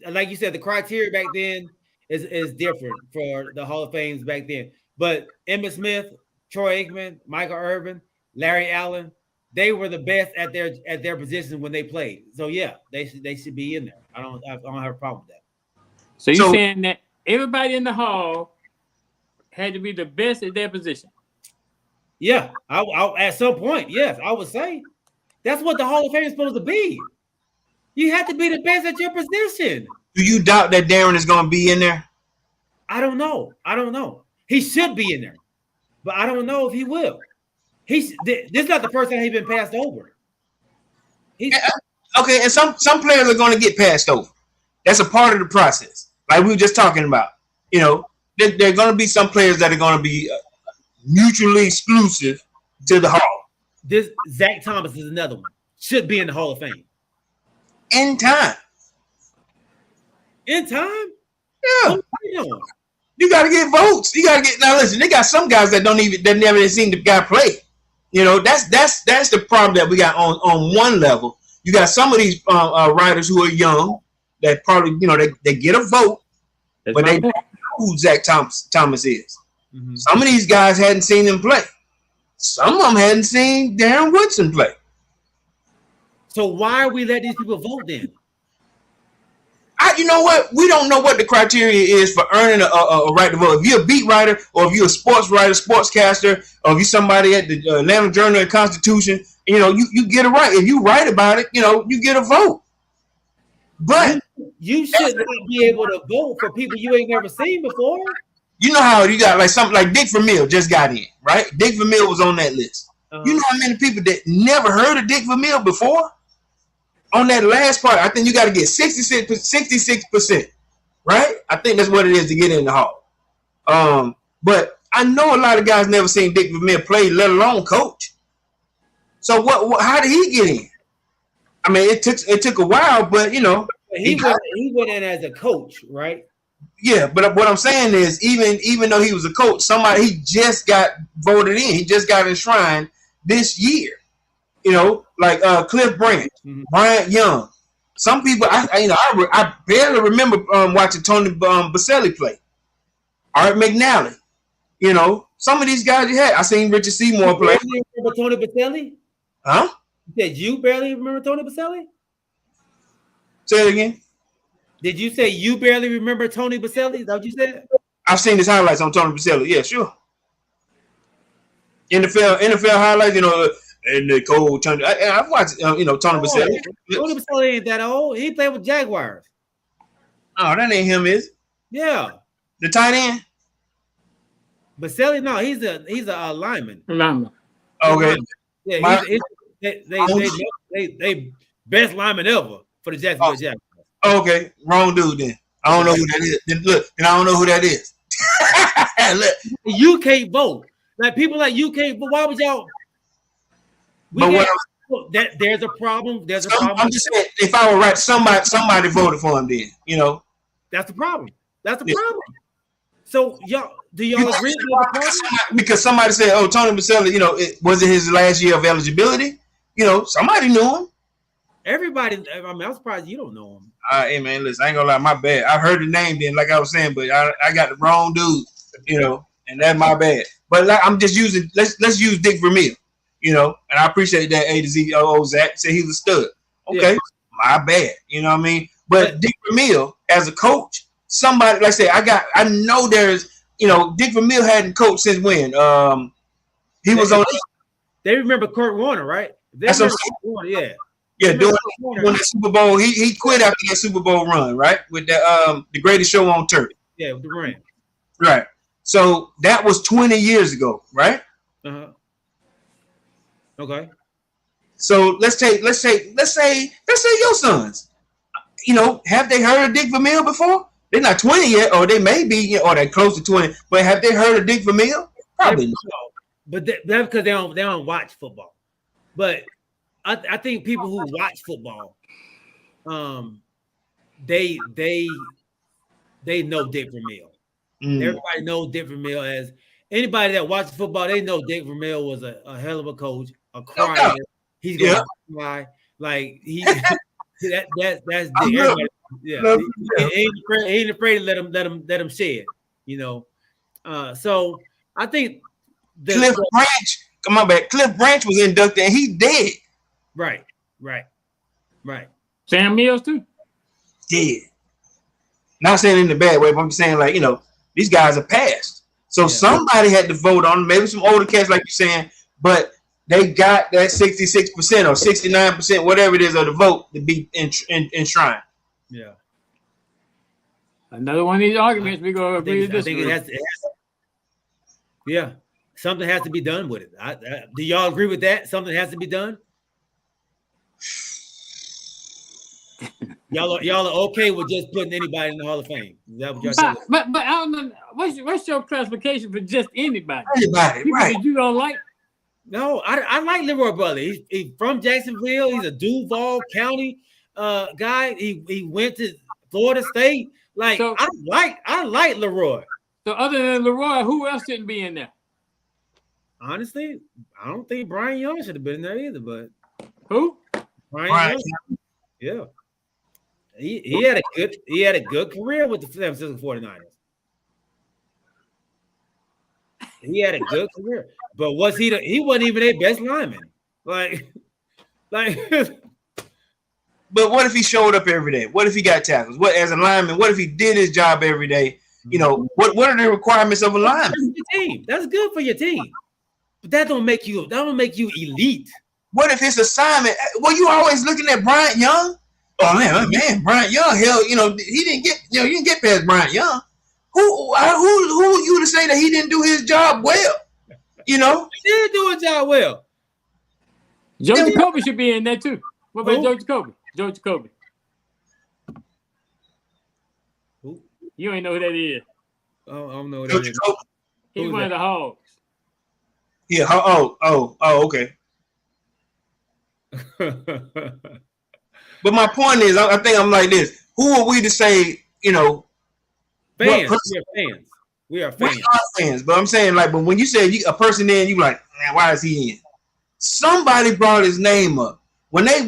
like you said, the criteria back then is different for the Hall of Fames back then. But Emmitt Smith, Troy Aikman, Michael Irvin, Larry Allen, they were the best at their position when they played. So yeah, they should be in there. I don't have a problem with that. So you're saying that everybody in the Hall had to be the best at their position? Yeah, I at some point, yes, I would say. That's what the Hall of Fame is supposed to be. You have to be the best at your position. Do you doubt that Darren is going to be in there? I don't know. He should be in there, but I don't know if he will. This is not the first time he's been passed over. Okay, and some players are going to get passed over. That's a part of the process. Like we were just talking about. You know, there are going to be some players that are going to be mutually exclusive to the Hall. This Zach Thomas is another one. Should be in the Hall of Fame. In time. In time? Yeah. You got to get votes. You got to get now. Listen, they got some guys that never seen the guy play. You know, that's the problem that we got on one level. You got some of these writers who are young that probably they get a vote, but they don't know who Zach Thomas is. Mm-hmm. Some of these guys hadn't seen him play. Some of them hadn't seen Darren Woodson play. So why are we letting these people vote then? You know what? We don't know what the criteria is for earning a right to vote. If you're a beat writer, or if you're a sports writer, sportscaster, or if you're somebody at the Atlanta Journal and Constitution, you get a right. If you write about it, you get a vote. But you should not be able to vote for people you ain't never seen before. You know how you got like something like Dick Vermeil just got in, right? Dick Vermeil was on that list. You know how many people that never heard of Dick Vermeil before? On that last part, I think you got to get 66%, right? I think that's what it is to get in the Hall. But I know a lot of guys never seen Dick Vermeil play, let alone coach. So how did he get in? I mean, it took a while, but he went in as a coach, right? Yeah, but what I'm saying is, even though he was a coach, he just got voted in. He just got enshrined this year. Like Cliff Branch, Bryant Young. Some people, I barely remember watching Tony Baselli play. Art McNally. Some of these guys you had. I seen Richard Seymour play. You remember Tony Baselli? Huh? You said you barely remember Tony Baselli? Say it again. Did you say you barely remember Tony Baselli? Is that what you said? I've seen his highlights on Tony Baselli. Yeah, sure. NFL highlights, and the cold Tony. I've watched, Tony Baselli. Tony Baselli ain't that old. He played with Jaguars. Oh, that ain't him, is it? Yeah. The tight end? Baselli, no, he's a lineman. Lineman. Okay. Yeah, they best lineman ever for the Jacksonville Jaguars. Okay, wrong dude then. I don't know who that is. Then look, and I don't know who that is. Look. You can't vote. Like people like you can't vote. Why would y'all? There's a problem. There's a problem. I'm just saying, if I were right, somebody voted for him then, That's the problem. That's the problem. So do y'all agree with the problem? Because somebody said, oh, Tony Baselli, was it his last year of eligibility? Somebody knew him. Everybody, I'm surprised you don't know him. Hey man, listen, I ain't gonna lie, my bad. I heard the name then, like I was saying, but I got the wrong dude, and that's my bad. But like, I'm just using, let's use Dick Vermeil, and I appreciate that A to Z. Zach said he was a stud. Okay, my bad. You know what I mean? But Dick Vermeil as a coach, somebody like I say, I know there's, Dick Vermeil hadn't coached since when? He was on. They remember Kurt Warner, right? That's what I'm saying. Yeah. Yeah, during the Super Bowl, he quit after that Super Bowl run, right? With the greatest show on turf. Yeah, with the Rams. Right. So that was 20 years ago, right? Uh-huh. Okay. So let's say your sons. Have they heard of Dick Vermeil before? They're not 20 yet, or they may be, or they're close to 20. But have they heard of Dick Vermeil? Probably not. But that's because they don't watch football. But I think people who watch football, they know Dick Vermeil. Everybody knows Dick Vermeil as anybody that watches football. They know Dick Vermeil was a hell of a coach, a crier. He's gonna cry like he. that's Dick. Yeah, he ain't afraid to let him shed. So I think Cliff Branch. Come on back. Cliff Branch was inducted and he dead. Right. Sam Mills too. Dead. Not saying in the bad way, but I'm just saying like, these guys are passed. So somebody had to vote on them. Maybe some older cats like you're saying, but they got that 66% or 69%, whatever it is, of the vote to be enshrined. Yeah. Another one of these arguments we go agree to disagree. Yeah, something has to be done with it. Do y'all agree with that? Something has to be done. Y'all are okay with just putting anybody in the Hall of Fame? Is that what y'all saying? But I don't know. What's your classification for just anybody? Anybody, People right? that you don't like? No, I like Leroy Butler. He's from Jacksonville. He's a Duval County guy. He went to Florida State. Like, so, I like Leroy. So other than Leroy, who else shouldn't be in there? Honestly, I don't think Brian Young should have been in there either. But who? Brian Young. Yeah. He had a good career with the San Francisco 49ers. He had a good career. But was he wasn't even their best lineman. Like But what if he showed up every day? What if he got tackles? What as a lineman? What if he did his job every day? You know, what are the requirements of a lineman? That's your team. That's good for your team. But that don't make you elite. What if his assignment? Well, you always looking at Bryant Young. Oh man, Bryant Young. Hell, he didn't get. You didn't get past Bryant Young. Who you to say that he didn't do his job well? He did do his job well. Joe Jacoby should be in there too. What about Joe Jacoby? Joe Jacoby. Who? You ain't know who that is. I don't know who that is. He's one of the Hogs. Yeah. Oh. Okay. But my point is, I think I'm like this. Who are we to say? Fans. We are fans. We are fans. But I'm saying, like, but when you say a person in, you like, man, why is he in? Somebody brought his name up. When they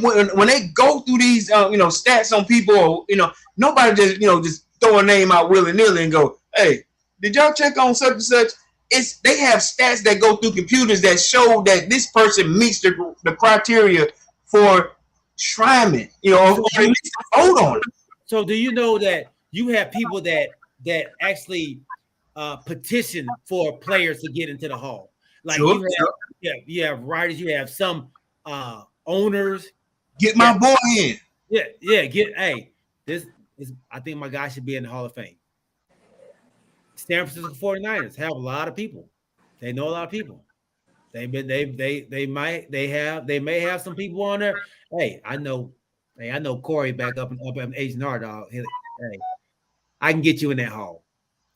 go through these stats on people, or nobody just throw a name out willy-nilly and go, hey, did y'all check on such and such? They have stats that go through computers that show that this person meets the criteria for shrinement, or at least vote on it. So do you know that you have people that actually petition for players to get into the Hall? Like you have writers, you have some owners. Get my boy in. Yeah. I think my guy should be in the Hall of Fame. San Francisco 49ers have a lot of people. They know a lot of people. They may have some people on there. Hey, I know Corey back up in H&R, dog. Hey, I can get you in that hall.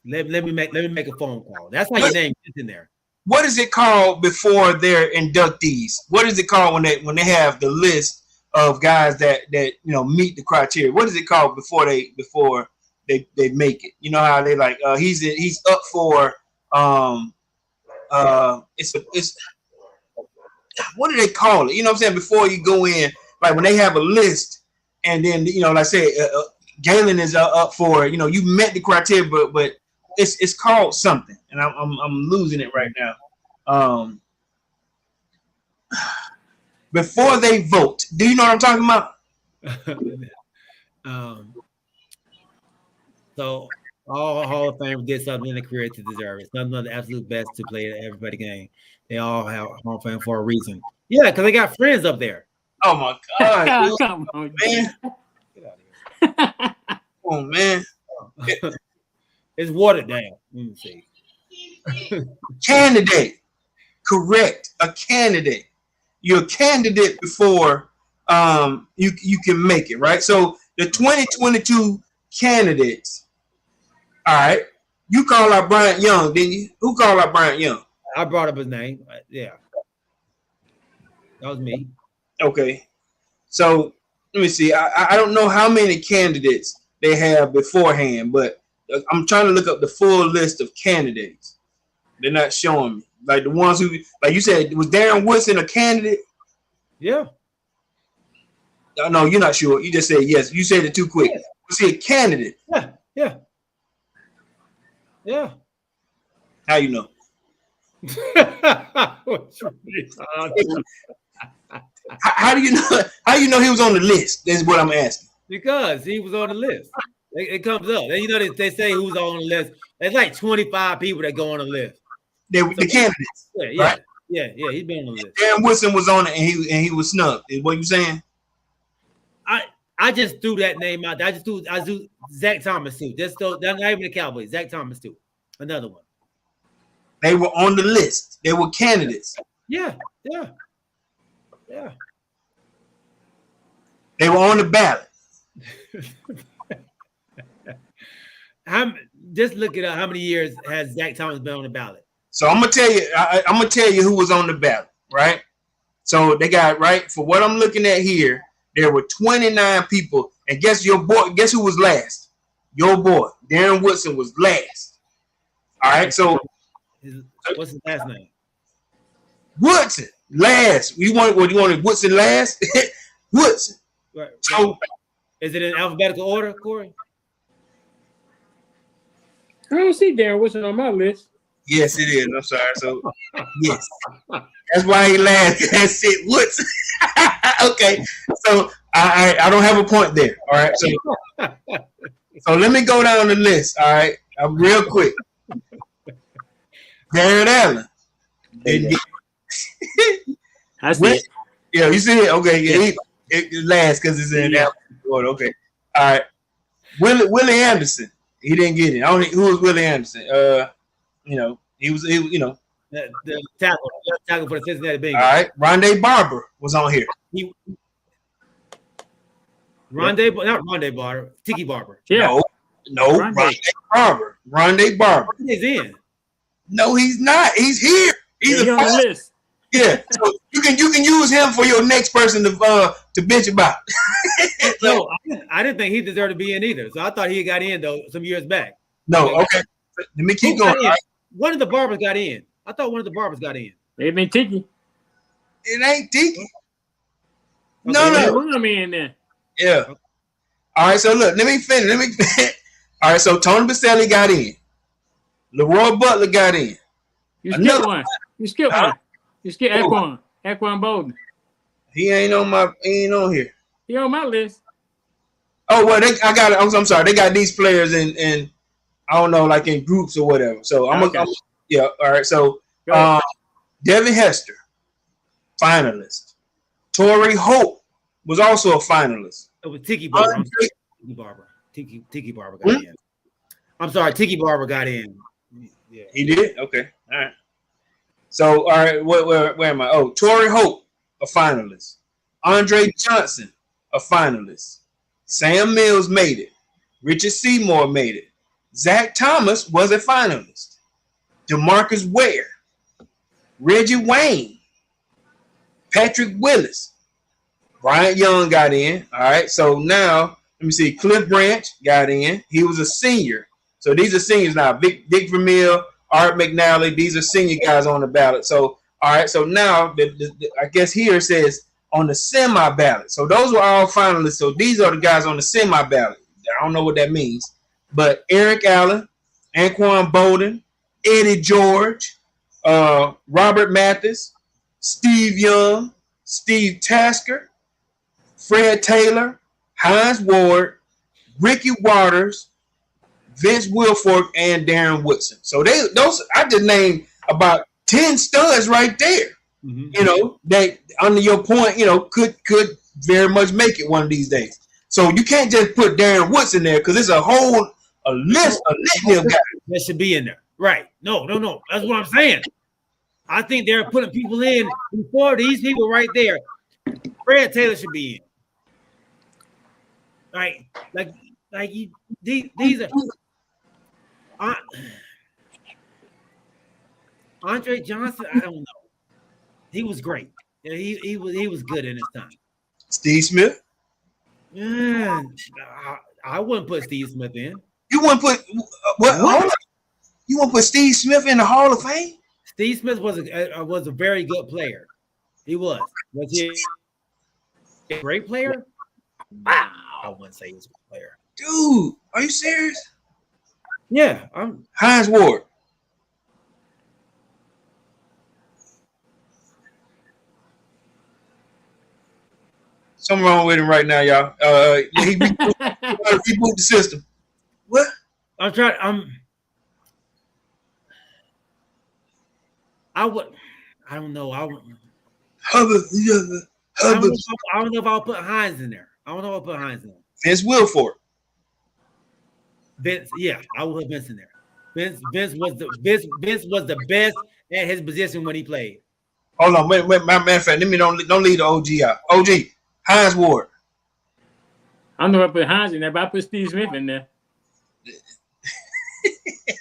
Let me make a phone call. That's how your name gets in there. What is it called before they're inductees? What is it called when they have the list of guys that meet the criteria? What is it called before they make it? You know how they like he's up for it's what do they call it? You know what I'm saying? Before you go in, like when they have a list, and then like I said, Galen is up for you met the criteria, but it's called something, and I'm losing it right now. Before they vote, do you know what I'm talking about? So all Hall of Famers did something in their career to deserve it. Some of the absolute best to play at everybody game. They all have Hall of Fame for a reason. Yeah, because they got friends up there. Oh my God! Come on, man! Get out of here. Oh man! It's watered down. Let me see. Candidate, correct? A candidate. You're a candidate before you can make it, right? So the 2022 candidates. All right, you call out Bryant Young, didn't you? Who called out Bryant Young? I brought up his name. Yeah, that was me. Okay, so let me see. I don't know how many candidates they have beforehand, but I'm trying to look up the full list of candidates. They're not showing me. Like the ones who, like you said, was Darren Woodson a candidate? Yeah. No, you're not sure. You just said yes. You said it too quick. Yeah. Was he a candidate? Yeah. How you know? How do you know? How you know he was on the list? That's what I'm asking. Because he was on the list. It comes up. They say who's on the list. There's like 25 people that go on the list. The candidates. Yeah. Yeah, he's been on the list. Darren Woodson was on it, and he was snubbed. Is what you saying? I just threw that name out there. I threw Zach Thomas too. Just so not even the Cowboys. Zach Thomas too. Another one. They were on the list. They were candidates. Yeah. They were on the ballot. Just look it up. How many years has Zach Thomas been on the ballot? So I'm gonna tell you. I'm gonna tell you who was on the ballot, right? So they got right for what I'm looking at here. There were 29 people, and guess who was last? Your boy, Darren Woodson, was last. All right, so what's his last name? Woodson last. You wanted Woodson last? Woodson. Right. So is it in alphabetical order, Corey? I don't see Darren Woodson on my list. yes, it is. I'm sorry. So yes, that's why he last. That's it, Woodson. Okay, so I don't have a point there. All right, so let me go down the list. All right, I'm real quick. Darren Allen didn't get. I see it. Yeah, you see it. Okay, yeah, it last because it's in that order. Okay, all right. Willie Anderson, he didn't get it. I don't think, who was Willie Anderson? He was the tackle for the Cincinnati Bengals. All right, Rondé Barber was on here. Not Rondé Barber, Tiki Barber. Yeah. No, Rondé Barber. Rondé Barber. He's in. No, he's not. He's here. He's on the list. Yeah, so you can use him for your next person to bench about. No, I didn't think he deserved to be in either. So I thought he got in though some years back. No, okay. Let me keep going. Right. One of the Barbers got in. I thought one of the Barbers got in. They've been Tiki. It ain't Tiki. Okay, No. One of me in there. Yeah. All right, so look, let me finish. All right, so Tony Baselli got in. Leroy Butler got in. You skipped one. You skipped Aquan Bolden. He ain't on here. He on my list. Oh well, I'm sorry. They got these players in I don't know, like in groups or whatever. So I'm yeah. All right. So Devin Hester, finalist. Torrey Hope was also a finalist. It was Tiki Barber. Tiki Barber got in. I'm sorry, Tiki Barber got in. Yeah. He did? Okay. All right. So, all right, where am I? Oh, Torrey Hope, a finalist. Andre Johnson, a finalist. Sam Mills made it. Richard Seymour made it. Zach Thomas was a finalist. DeMarcus Ware. Reggie Wayne. Patrick Willis. Bryant Young got in. All right, so now, let me see. Cliff Branch got in. He was a senior. So these are seniors now. Dick Vermeil, Art McNally, these are senior guys on the ballot. So, all right, so now I guess here it says on the semi-ballot. So those were all finalists. So these are the guys on the semi-ballot. I don't know what that means. But Eric Allen, Anquan Bolden, Eddie George, Robert Mathis, Steve Young, Steve Tasker, Fred Taylor, Hines Ward, Ricky Waters, Vince Wilfork, and Darren Woodson. So those I just named about 10 studs right there. Mm-hmm. You know, they under your point, you know, could very much make it one of these days. So you can't just put Darren Woodson there because it's a list of guys that should be in there. Right. No. That's what I'm saying. I think they're putting people in before these people right there. Fred Taylor should be in. Right. These are Andre Johnson, I don't know. He was great. Yeah, he was good in his time. Steve Smith? Yeah, I wouldn't put Steve Smith in. You wouldn't put what? You wouldn't put Steve Smith in the Hall of Fame? Steve Smith was a very good player. He was. Was he a great player? Wow. I wouldn't say he was a good player. Dude, are you serious? Yeah, Hines Ward. Something wrong with him right now, y'all. He reboot the system. What? I don't know. I don't Hubbard. know if I'll put Hines in there. I don't know if I'll put Hines in there. Vince Wilfork. Vince, yeah, I will put Vince in there. Vince was the best at his position when he played. Hold on, wait, my man, let me don't leave the OG out. OG, Hines Ward. I don't know if I put Hines in there, but I put Steve Smith in there.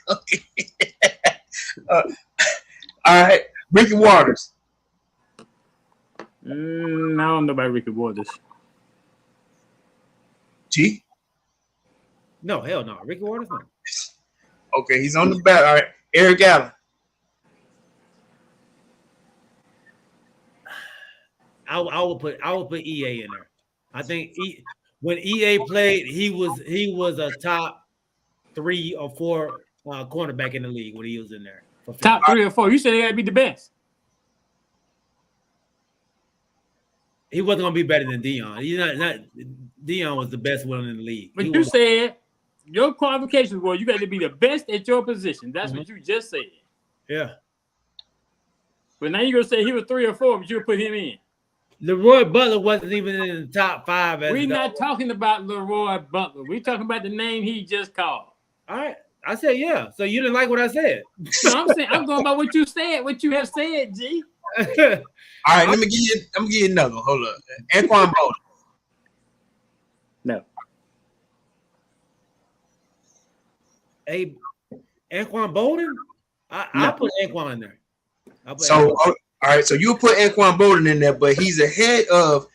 Okay. All right, Ricky Waters. I don't know about Ricky Waters. G. No, hell no. Ricky Waters, no. Okay, he's on the bat. All right, Eric Allen. I would put EA in there. I think when EA played, he was a top 3 or 4 cornerback in the league when he was in there. Top 3 or 4. You said they gotta be the best. He wasn't gonna be better than Dion. He's not Dion was the best one in the league. But you said your qualifications were you got to be the best at your position. That's what you just said. Yeah. But now you're gonna say he was 3 or 4, but you would put him in. Leroy Butler wasn't even in the top 5. We're not talking about Leroy Butler. We're talking about the name he just called. All right. I said yeah. So you didn't like what I said. No, I'm saying I'm going by what you said, what you have said, G. All right, I'm gonna give you another one. Hold up. Anquan Bolden. No. Hey, Anquan Bolden? I put Anquan in there. All right, so you put Anquan Bolden in there, but he's ahead of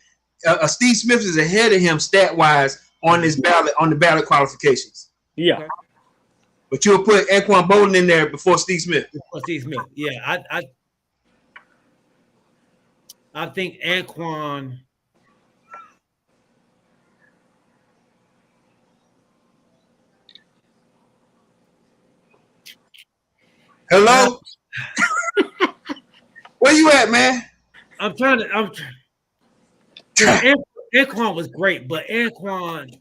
Steve Smith is ahead of him stat wise on this ballot on the ballot qualifications. Yeah. Okay. But you'll put Anquan Bolden in there before Steve Smith. Before Steve Smith. Yeah, I think Anquan. Hello? Where you at, man? I'm trying. Anquan was great, but Anquan.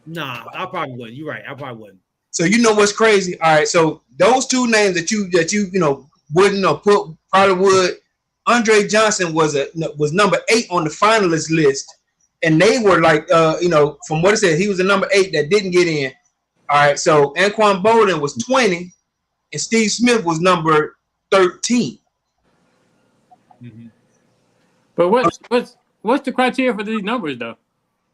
Nah, I probably wouldn't. You're right. I probably wouldn't. So you know what's crazy? All right, so those two names that you wouldn't have put probably would. Andre Johnson was number 8 on the finalist list, and they were like from what it said, he was the number 8 that didn't get in. All right, so Anquan Bolden was 20, and Steve Smith was number 13. Mm-hmm. But what's the criteria for these numbers though?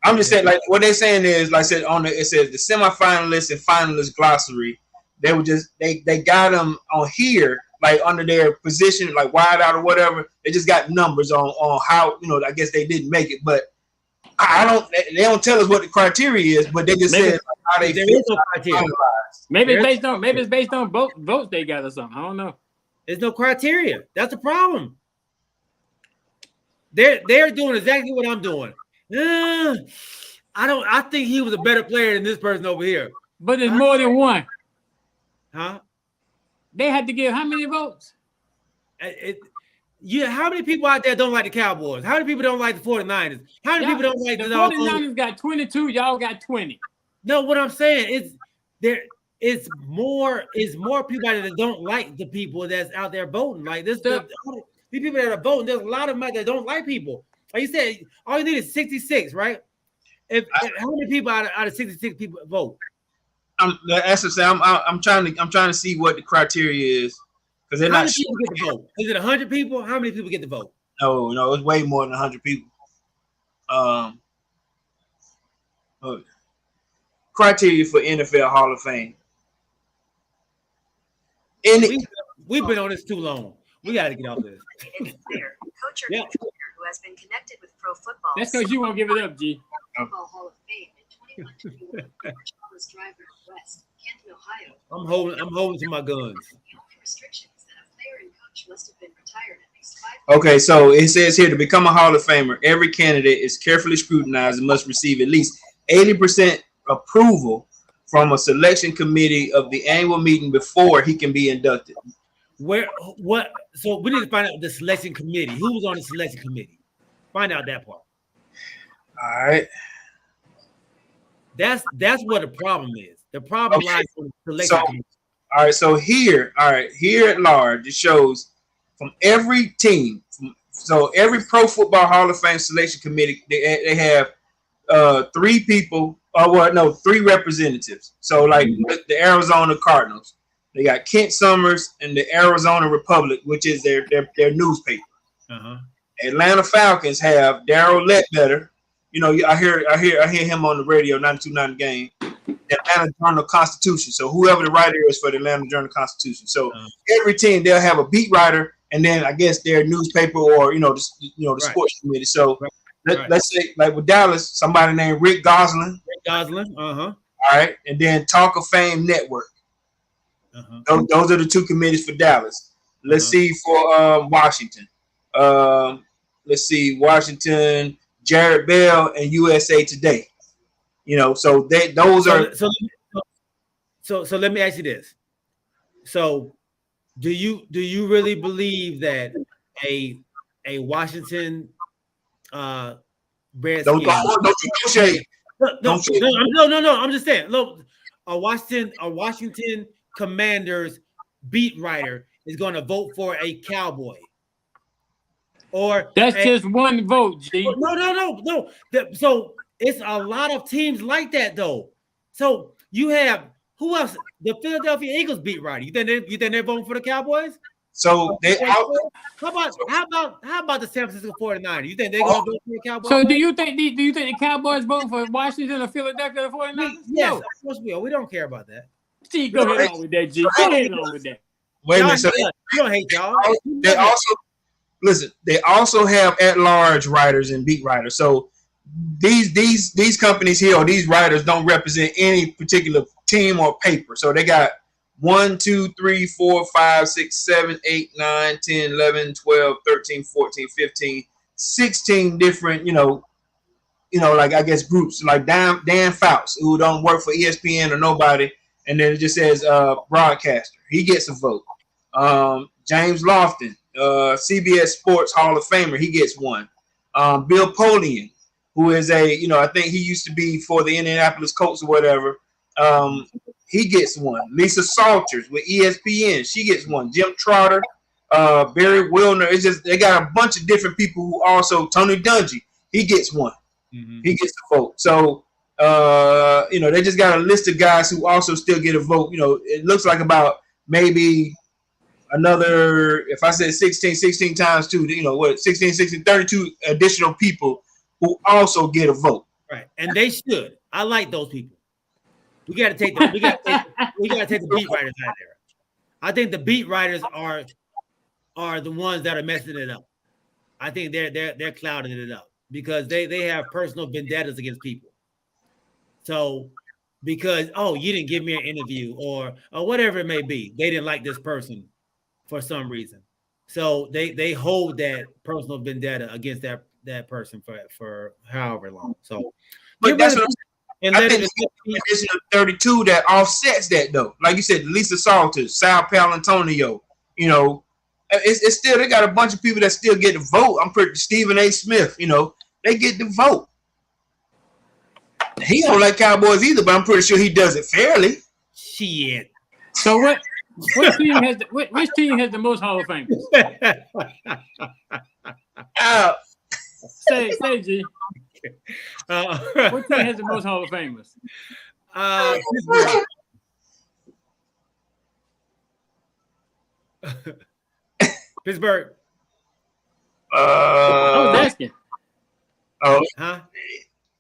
I'm just saying, like what they're saying is, like I said it says the semifinalists and finalist glossary. They were just they got them on here, like under their position, like wide out or whatever. They just got numbers on how I guess they didn't make it, but they don't tell us what the criteria is, but they just said how they feel. No criteria. Maybe it's based on votes they got or something. I don't know. There's no criteria. That's the problem. They're doing exactly what I'm doing. I think he was a better player than this person over here. But there's more than one. Huh? They had to give how many votes? How many people out there don't like the Cowboys? How many people don't like the 49ers? How many people don't like the 49ers got 22, y'all got 20. No, what I'm saying is more people out there that don't like the people that's out there voting. Like this, the people that are voting, there's a lot of them out there that don't like people. Like you said, all you need is 66, right? How many people out of 66 people vote? That's to say, I'm trying to see what the criteria is because they're How not many people get the vote? Is it 100 people? How many people get the vote? No, it's way more than 100 people. Criteria for NFL Hall of Fame. We've been on this too long. We got to get off this. Coach or who has been connected with pro football. That's because you won't give it up, G. Football Hall of Fame in 2021. Thomas Driver of West, Canton, Ohio. I'm holding to my guns. Restrictions that a player and coach must have been retired at least 5. Okay, so it says here to become a Hall of Famer, every candidate is carefully scrutinized and must receive at least 80% approval from a selection committee of the annual meeting before he can be inducted. So we need to find out the selection committee. Who was on the selection committee? Find out that part. All right. That's what the problem is. The problem lies in the selection committee. All right, so here at large, it shows from every team. So every Pro Football Hall of Fame selection committee, they have 3 people. Three representatives. So like the Arizona Cardinals, they got Kent Summers and the Arizona Republic, which is their newspaper. Atlanta Falcons have Darrell Ledbetter. You know, I hear him on the radio, 92.9 Game. The Atlanta Journal-Constitution. So whoever the writer is for the Atlanta Journal-Constitution. So every team they'll have a beat writer, and then I guess their newspaper or the sports committee. So let's say like with Dallas, somebody named Rick Gosselin. All right, and then Talk of Fame Network. Those are the 2 committees for Dallas. Let's see for Washington. Let's see Washington, Jared Bell, and USA Today. You know, so those are. So let me ask you this. So, do you really believe that a Washington Redskins? Don't shade. No. I'm just saying. Look, a Washington Commanders beat writer is going to vote for a Cowboy. Or that's just one vote, G. No. So it's a lot of teams like that, though. So you have who else? The Philadelphia Eagles beat writer. You think they're voting for the Cowboys? So how about the San Francisco 49ers? You think they're going to vote for the Cowboys? So do you think the Cowboys voting for Washington or Philadelphia 49ers? Yes, No. of course we are. We don't care about that. G, go ahead on with that, G. Go ahead on with that. Wait a minute. So You don't hate y'all. They also have at-large writers and beat writers. So these companies here or these writers don't represent any particular team or paper. So they got 1, 2, 3, 4, 5, 6, 7, 8, 9, 10, 11, 12, 13, 14, 15, 16 different, like I guess groups like Dan Fouts, who don't work for ESPN or nobody, and then it just says broadcaster. He gets a vote. James Lofton, CBS Sports Hall of Famer, he gets one. Bill Polian, who is I think he used to be for the Indianapolis Colts or whatever. He gets one. Lisa Salters with ESPN, she gets one. Jim Trotter, Barry Wilner. It's just they got a bunch of different people who also. Tony Dungy, he gets one. He gets a vote. So they just got a list of guys who also still get a vote. It looks like about maybe another, if I said 16 times 2, 16, 32 additional people who also get a vote. Right, and they should. I like those people. We got to take the beat writers out there. I think the beat writers are the ones that are messing it up. I think they're clouding it up because they have personal vendettas against people. So because you didn't give me an interview or whatever it may be, they didn't like this person for some reason. So they hold that personal vendetta against that person for however long. So, but that's what I'm saying. And I think there's 32 that offsets that though. Like you said, Lisa Salters, Sal Palantonio, it's still, they got a bunch of people that still get to vote. I'm pretty Stephen A. Smith, they get to vote. He don't like Cowboys either, but I'm pretty sure he does it fairly. Shit. So which team has the most Hall of Famers? Say G. What team has the most Hall of Famers? Pittsburgh. I was asking. Oh, huh?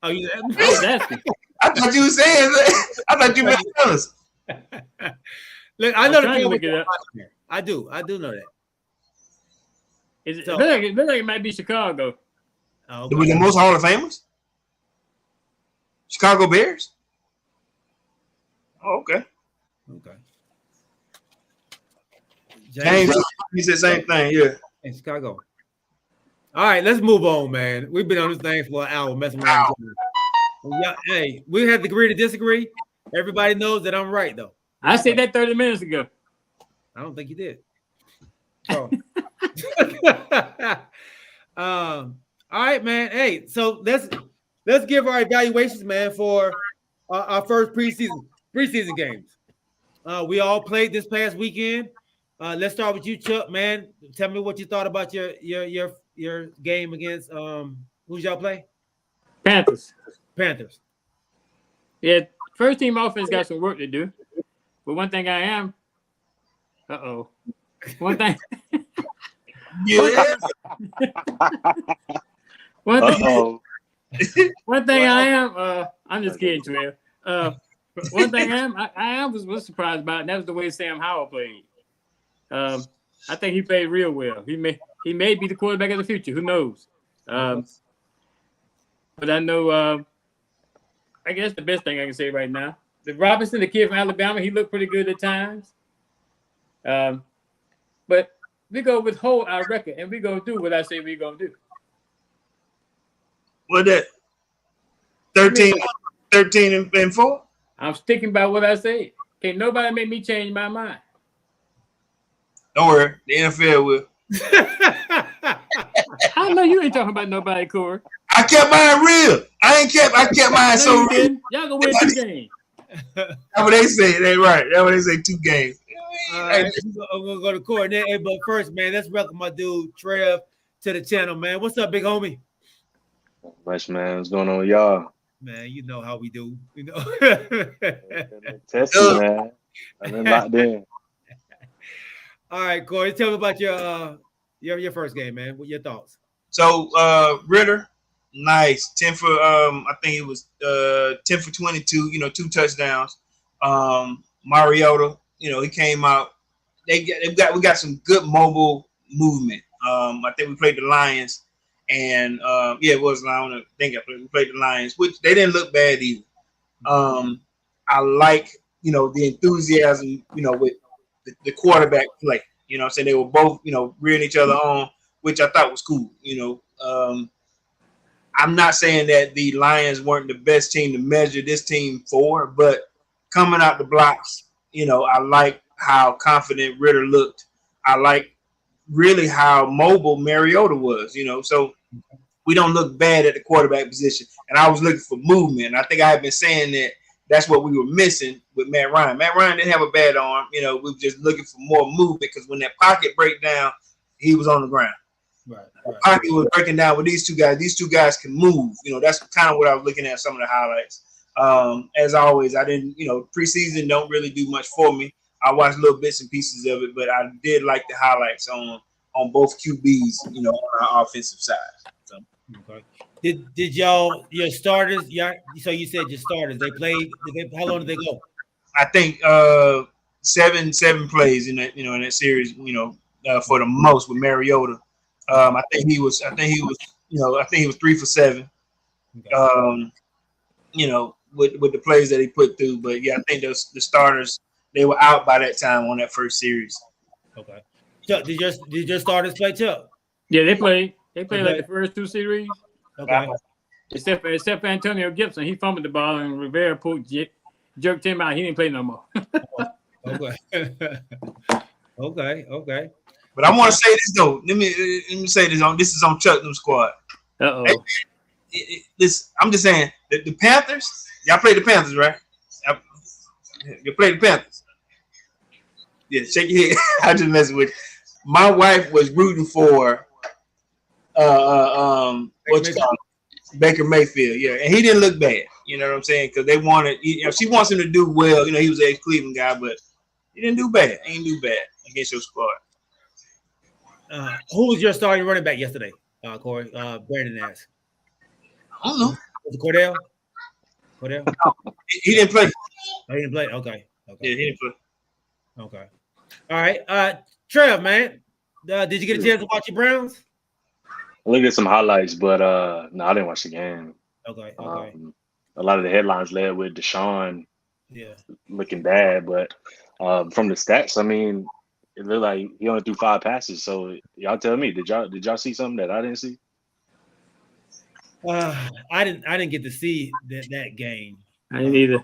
Oh, you? I was asking. I thought you were saying that. I thought you meant us. Look, I know the Cowboys. I do know that. It looks like it might be Chicago. Oh, okay. The most Hall of Famers? Chicago Bears? Oh, okay. Okay. James, he said the same thing, yeah. In Chicago. All right, let's move on, man. We've been on this thing for an hour messing around. Yeah, hey, we have to agree to disagree. Everybody knows that I'm right, though. I said that 30 minutes ago. I don't think you did. So. All right, man. Hey, so let's give our evaluations, man, for our first preseason games. We all played this past weekend. Let's start with you, Chuck. Man, tell me what you thought about your game against who's y'all play? Panthers. Panthers. Yeah, first team offense got some work to do. But one thing I am, one thing, Yeah. one thing I am, I'm just kidding, Trail. One thing I was surprised about, and that was the way Sam Howell played. I think he played real well. He may be the quarterback of the future. Who knows? But I know. I guess the best thing I can say right now, the Robinson, the kid from Alabama, he looked pretty good at times. But we go withhold our record, and we gonna do what I say we gonna do. What that? 13 and 4? I'm sticking by what I said. Can't nobody make me change my mind. Don't worry, the NFL will. I know you ain't talking about nobody, Corey. I kept mine real. I kept mine so real. Y'all gonna win 2 games. That's what they say. They right. That's what they say. 2 games. All right, I'm gonna go to Corey. Hey, but first, man, let's welcome my dude Trev to the channel, man. What's up, big homie? Much, man. What's going on with y'all? Man, you know how we do. You know. Testing, man. I've been locked in. All right, Corey, tell me about your first game, man. What your thoughts? So Ritter, nice. 10 for I think it was 10 for 22, 2 touchdowns. Mariota, he came out. We got some good mobile movement. I think we played the Lions, and it was Lions. We played the Lions, which they didn't look bad either. I like the enthusiasm, with the quarterback play. So they were both, rearing each other on, which I thought was cool. I'm not saying that the Lions weren't the best team to measure this team for, but coming out the blocks, I like how confident Ritter looked. I like really how mobile Mariota was, so we don't look bad at the quarterback position. And I was looking for movement. I think I had been saying that that's what we were missing with Matt Ryan. Matt Ryan didn't have a bad arm. We were just looking for more movement because when that pocket break down, he was on the ground. Right. Pocket was breaking down with these two guys. These two guys can move. That's kind of what I was looking at, some of the highlights. As always, I didn't, preseason don't really do much for me. I watched little bits and pieces of it, but I did like the highlights on both QBs, on our offensive side. So. Okay. Did your starters? So you said your starters. They played. How long did they go? I think 7 plays in that series. For the most with Mariota. I think he was 3 for 7. Okay. With the plays that he put through. But yeah, I think the starters, they were out by that time on that first series. Okay. Chuck, did your starters play, Chuck? Yeah, they played. They played like the first 2 series. Okay. Except for Antonio Gibson, he fumbled the ball and Rivera jerked him out. He didn't play no more. Okay. Okay. But I want to say this though. Let me say this on. This is on Chuck New Squad. I'm just saying the Panthers. Y'all played the Panthers, right? You played the Panthers. Yeah, shake your head. I just messing with you. My wife was rooting for Baker Mayfield. Yeah, and he didn't look bad. You know what I'm saying? Because they wanted. She wants him to do well. He was a Cleveland guy, but he didn't do bad. He didn't do bad against your squad. Who was your starting running back yesterday, Corey? Brandon asked. I don't know. Was it Cordell? He didn't play. Oh, he didn't play. Okay. Yeah, he didn't play. Okay. All right. Trev, man, did you get a chance to watch your Browns? I looked at some highlights, but no, I didn't watch the game. Okay. A lot of the headlines led with Deshaun looking bad, but from the stats, I mean, it looked like he only threw 5 passes. So y'all tell me, did y'all see something that I didn't see? I didn't get to see that game. I didn't either.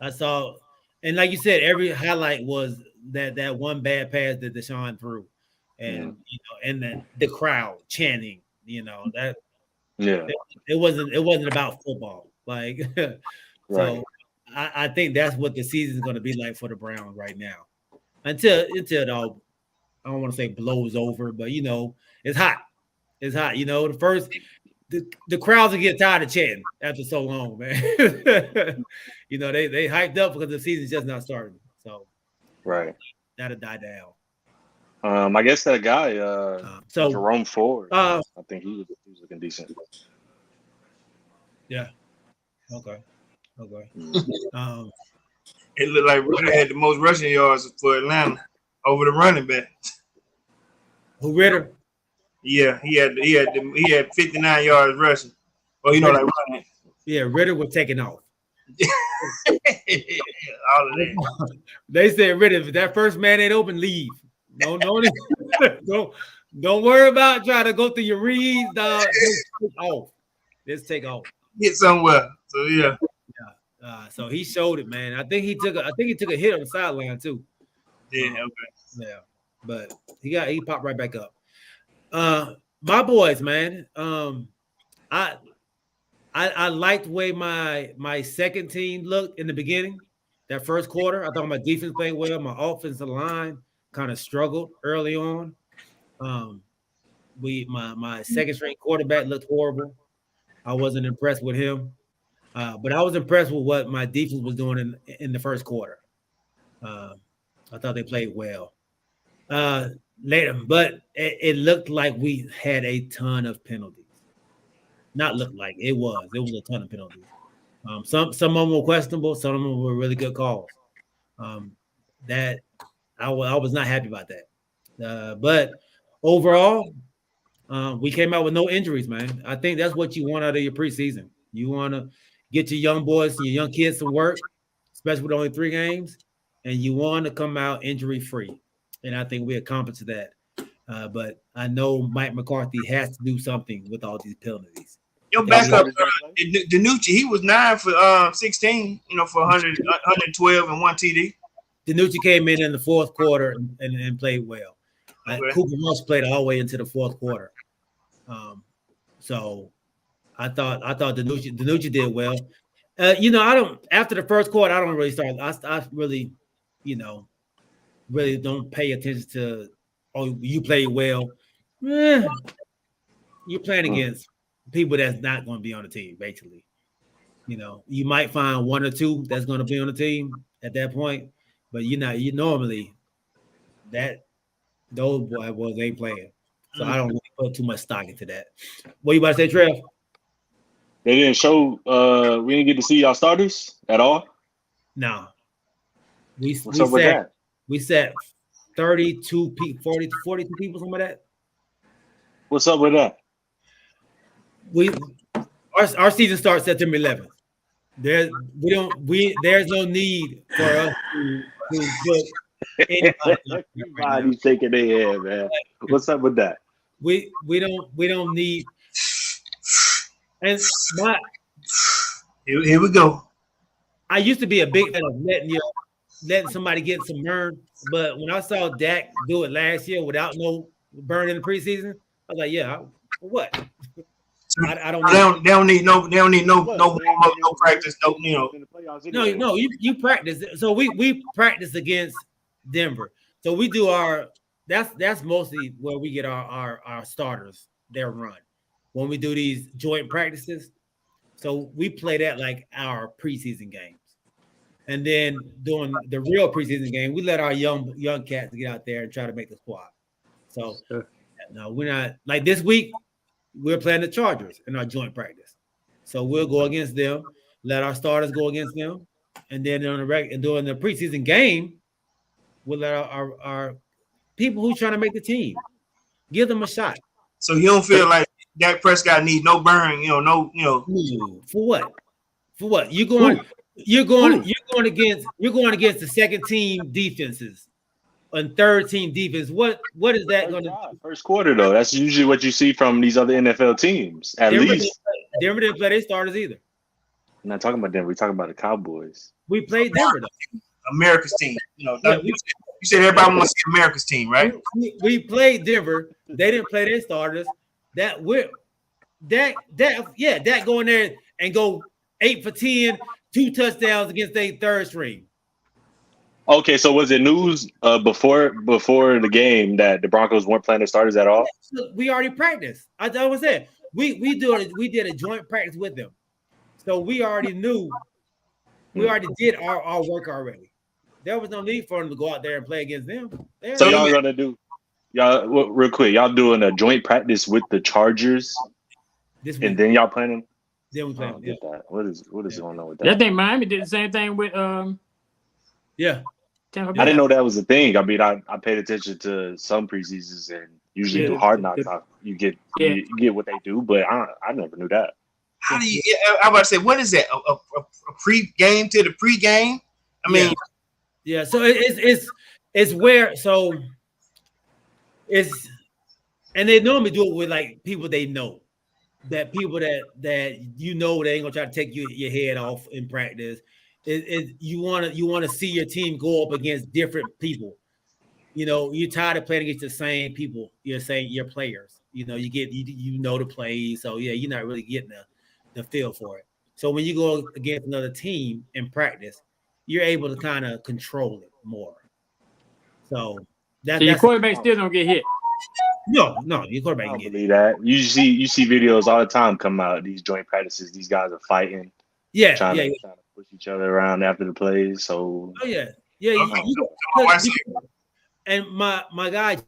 I saw, and like you said, every highlight was that one bad pass that Deshaun threw, and and the crowd chanting. That it wasn't about football. Like so, I think that's what the season is going to be like for the Browns right now. Until it all, I don't want to say blows over, but it's hot. It's hot. The crowds will get tired of chanting after so long, man. They hyped up because the season's just not starting. So right, that'll die down. I guess that guy, Jerome Ford, I think he was looking decent. Yeah. Okay. It looked like Ritter had the most rushing yards for Atlanta over the running back. Who, Ritter? Yeah, he had 59 yards rushing. Well, like running. Yeah, Ritter was taking off. All of that. They said, Ritter, if that first man ain't open, leave. Don't worry about trying to go through your reads, dog. Let's take off. Get somewhere. So yeah. So he showed it, man. I think he took a hit on the sideline too. Yeah, okay. Yeah, but he popped right back up. My boys, man. I liked the way my second team looked in the beginning. That first quarter, I thought my defense played well. My offensive line kind of struggled early on. My second string quarterback looked horrible. I wasn't impressed with him, but I was impressed with what my defense was doing in the first quarter. I thought they played well. Later, but it looked like we had a ton of penalties. Not looked like it was a ton of penalties. Some of them were questionable, some of them were really good calls. That I was not happy about that. But overall, we came out with no injuries, man. I think that's what you want out of your preseason. You want to get your young boys, your young kids to work, especially with only 3 games, and you want to come out injury-free. And I think we accomplished that. But I know Mike McCarthy has to do something with all these penalties. Your backup, Danucci, he was 9 for 16, for 112 and 1 TD. Danucci came in the fourth quarter and played well. Okay. Cooper Rush played all the way into the fourth quarter. So I thought Danucci did well. After the first quarter, I don't really start. I really, really don't pay attention to, you played well. You're playing against people that's not going to be on the team, basically. You might find 1 or 2 that's going to be on the team at that point, but you normally those boys ain't playing. So I don't really put too much stock into that. What you about to say, Trev? They didn't show. We didn't get to see y'all starters at all. No. What's up with that? We set 32 people, 40 to 42 people, something like that. What's up with that? Our season starts September 11th. There's no need for us to put anybody shaking their head, man. What's up with that? We don't need. And here we go. I used to be a big fan of letting somebody get some burn, but when I saw Dak do it last year without no burn in the preseason, I was like, yeah, what? I don't. They don't need no practice. No, you practice. So we practice against Denver. So we do that's mostly where we get our starters, their run. When we do these joint practices. So we play that like our preseason games. And then during the real preseason game, we let our young cats get out there and try to make the squad. So no, we're not like this week. We're playing the Chargers in our joint practice. So we'll go against them, let our starters go against them, and then during the preseason game, we'll let our people who's trying to make the team give them a shot. So you don't feel like Dak Prescott need no burn, For what? For what? You're going against the second team defenses and third team defense. What is that going to do? First quarter though? That's usually what you see from these other NFL teams. Denver didn't play their starters either. I'm not talking about Denver. We're talking about the Cowboys. We played Denver though. America's team. You said everybody wants to see America's team, right? We played Denver. They didn't play their starters. Dak go in there and go 8 for 10, 2 touchdowns against their third string. Okay, so was it news before the game that the Broncos weren't playing their starters at all? We already practiced. I was saying we did a joint practice with them, so we already knew. We already did our work already. There was no need for them to go out there and play against them. So y'all gonna do real quick? Y'all doing a joint practice with the Chargers, and then y'all playing them? Then we playing. Get that. What is going on with that? I think Miami did the same thing with Yeah. Tampa I Bay. didn't know that was a thing. I mean, I paid attention to some preseasons and usually do Hard Knocks. You get what they do, but I never knew that. How do you? I'm about to say, what is that? A pre-game to the pre-game? I mean, yeah. So it's where it's, and they normally do it with like people they know, that people that you know they ain't gonna try to take your head off in practice. You want to see your team go up against different people. You know, you're tired of playing against the same people. You're saying your players. You know, you know the plays, so yeah, you're not really getting the feel for it. So when you go against another team in practice, you're able to kind of control it more. So so your quarterback still don't get hit. No, your quarterback I don't get believe that. You see videos all the time come out. These joint practices, these guys are fighting. Trying to push each other around after the plays. So and my guy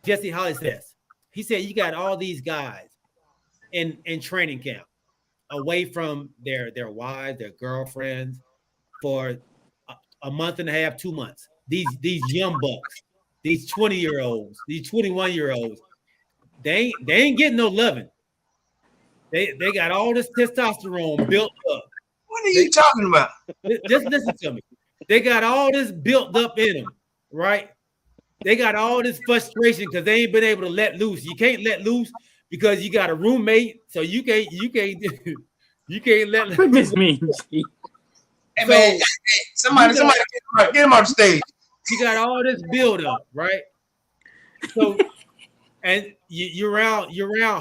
Jesse Holly says, he said you got all these guys in training camp away from their wives, their girlfriends for a month and a half, 2 months. These young bucks, these 20-year-olds, these 21-year-olds, they ain't getting no loving. They got all this testosterone built up. What are you talking about? Just listen to me. They got all this built up in them, right? They got all this frustration because they ain't been able to let loose. You can't let loose because you got a roommate, so you can't let loose. What this means? Hey man, somebody get him off the stage. You got all this build up, right? So, and you're around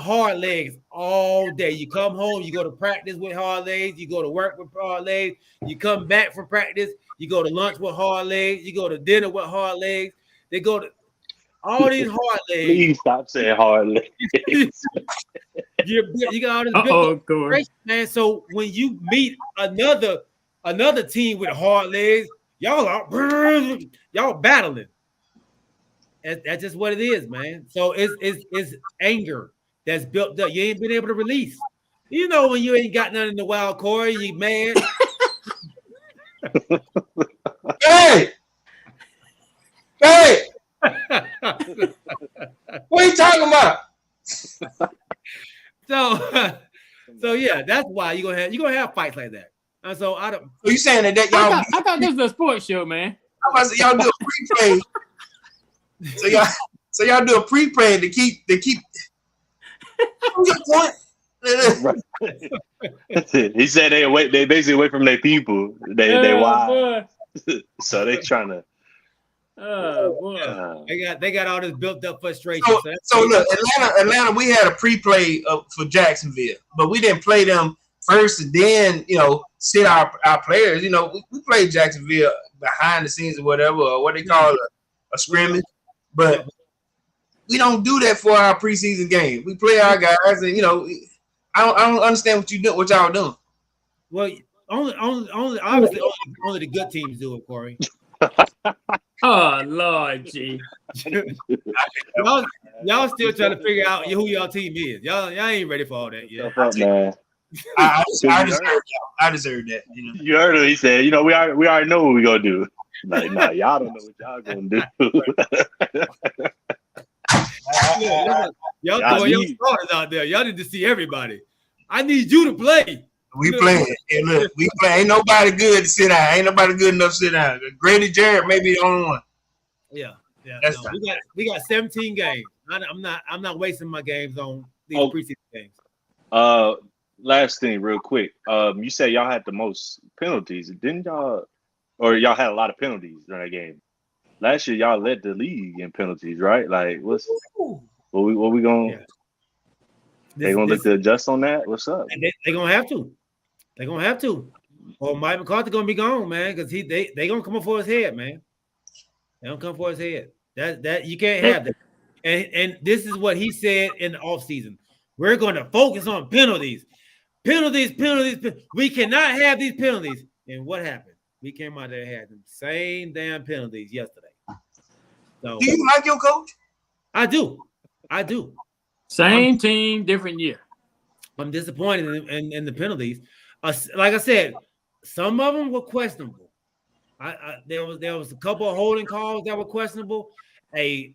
hard legs all day. You come home, you go to practice with hard legs, you go to work with hard legs, you come back from practice, you go to lunch with hard legs, you go to dinner with hard legs. They go to all these hard legs. Please stop saying hard legs. you got all this build-up, man. So when you meet another team with hard legs, y'all battling. That's just what it is, man. So it's anger that's built up. You ain't been able to release. You know when you ain't got nothing in the wild core, you mad. Hey! What are you talking about? So yeah, that's why you're gonna have fights like that. And so I don't. So you saying that y'all? I thought this was a sports show, man. Y'all do a pre-play. So y'all do a pre-play to keep. Your point. He said they basically away from their people. They wild. So they trying to. Oh boy. They got all this built up frustration. So look, Atlanta, we had a pre-play for Jacksonville, but we didn't play them first and then sit our players. We played Jacksonville behind the scenes or whatever, or what they call a scrimmage, but we don't do that for our preseason game. We play our guys, and I don't understand what y'all doing. Well, obviously only the good teams do it, Corey. Oh Lord, G. y'all still trying to figure out who y'all team is. Y'all ain't ready for all that yet. I deserve that. You heard him. He said, we already know what we gonna do. Like, nah, y'all don't know what y'all gonna do. Y'all throwing your starters out there. Y'all need to see everybody. I need you to play. We playing. And look, we play. Ain't nobody good to sit down. Ain't nobody good enough to sit down. Grady Jarrett may be the only one. Yeah. We got 17 games. I'm not wasting my games on these preseason games. Last thing, real quick. You said y'all had the most penalties, didn't y'all? Or y'all had a lot of penalties during that game. Last year, y'all led the league in penalties, right? Like, what we going? Yeah. They gonna look to adjust on that? What's up? They're gonna have to. They're gonna have to. Or Mike McCarthy gonna be gone, man, because they gonna come up for his head, man. They don't come for his head. That you can't have that. And this is what he said in the offseason. We're gonna focus on penalties. Penalties. We cannot have these penalties. And what happened? We came out there and had the same damn penalties yesterday. So, do you like your coach? I do. Same team, different year. I'm disappointed in the penalties. Like I said, some of them were questionable. There was a couple of holding calls that were questionable. A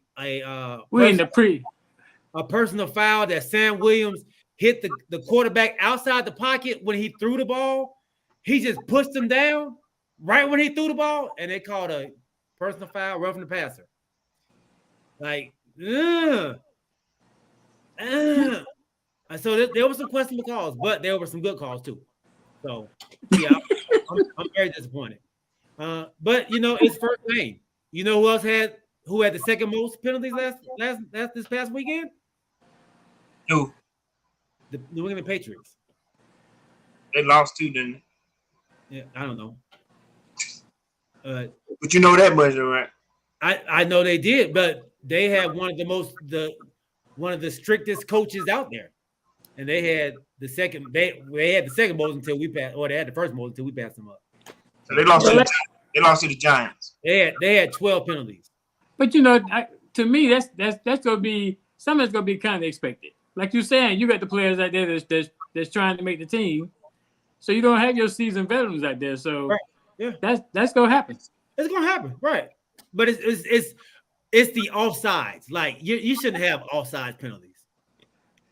personal foul that Sam Williams hit the quarterback outside the pocket when he threw the ball. He just pushed him down right when he threw the ball, and they called a personal foul, roughing the passer. Like, so there were some questionable calls, but there were some good calls too. So yeah, I'm very disappointed. But it's first game. You know who else had the second most penalties this past weekend? Who? The New England Patriots. They lost 2, didn't they? Yeah, I don't know. But you know that much, right? I know they did, but they had one of the strictest coaches out there, and they had the second. They had the second most until we passed, or they had the first most until we passed them up. So they lost. They lost to the Giants. They had 12 penalties. But to me, that's gonna be something that's gonna be kind of expected. Like you're saying, you got the players out there that's trying to make the team, so you don't have your seasoned veterans out there. So right. Yeah, that's gonna happen. It's gonna happen, right? But it's the offsides. Like you shouldn't have offsides penalties.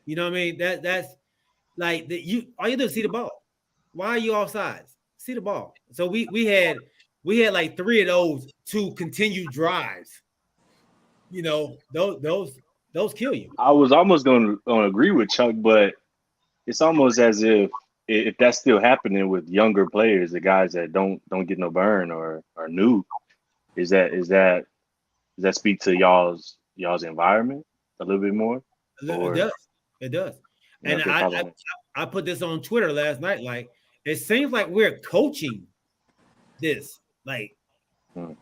You know what I mean? That's like all you do is see the ball. Why are you offsides? See the ball. So we had like 3 of those to continue drives. Those kill you. I was almost going to agree with Chuck, but it's almost as if that's still happening with younger players, the guys that don't get no burn or are new. Does that speak to y'all's environment a little bit more? It does. And I put this on Twitter last night. Like, it seems like we're coaching this. Like, do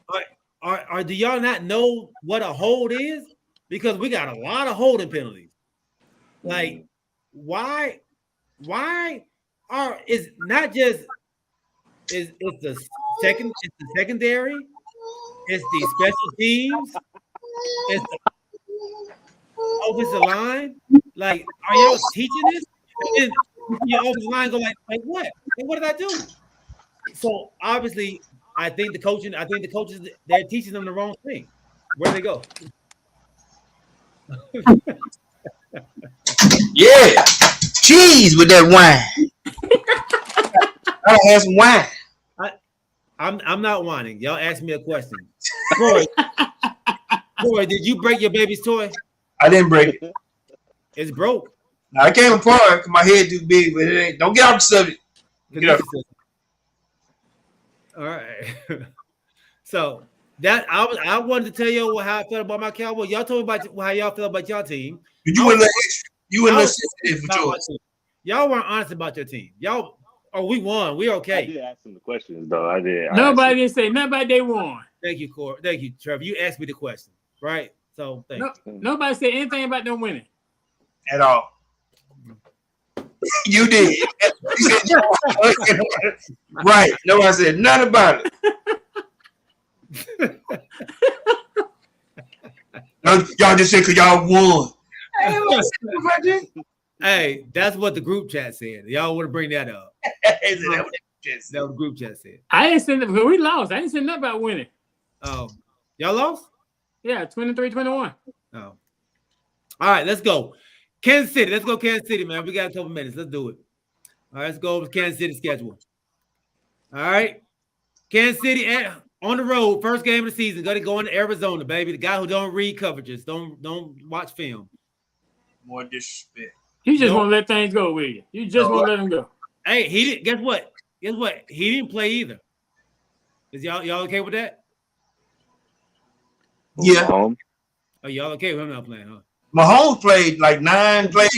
y'all not know what a hold is? Because we got a lot of holding penalties. Like, why it's not just it's the secondary, it's the special teams, it's the offensive line. Like, are y'all teaching this? And then your offensive line go like what? Like, what did I do? So obviously, I think the coaches they're teaching them the wrong thing. Where do they go? Yeah, cheese with that wine. I have some wine. I'm not whining. Y'all asked me a question. Corey, did you break your baby's toy? I didn't break it. It's broke. Now, I came apart because my head too big, but it ain't. Don't get off the subject. Get off. All right. So that I wanted to tell you how I felt about my Cowboys. Y'all told me about how y'all feel about y'all team. You wouldn't sensitive for yours. Y'all weren't honest about your team. Y'all, we won. We okay. I did ask them the questions though. I did. Nobody didn't say nothing about they won. Thank you, Corey. Thank you, Trevor. You asked me the question, right? So thank you. Nobody said anything about them winning at all. You did. Right. Nobody said nothing about it. Y'all just said because y'all won. Hey, that's what the group chat said. Y'all want to bring that up? That's what the group chat said. I didn't say that because we lost. I didn't say nothing about winning. Oh, y'all lost? Yeah, 23-21. Oh. All right, let's go. Kansas City. Let's go Kansas City, man. We got a couple minutes. Let's do it. All right, let's go over Kansas City schedule. All right. Kansas City on the road, first game of the season. Got to go into Arizona, baby. The guy who don't read coverages, don't watch film. More disrespect. You just want to let things go with you. You just want to let them go. Hey, he didn't. Guess what? He didn't play either. Is y'all okay with that? Yeah. Oh, y'all okay with him not playing, huh? Mahomes played like 9 plays.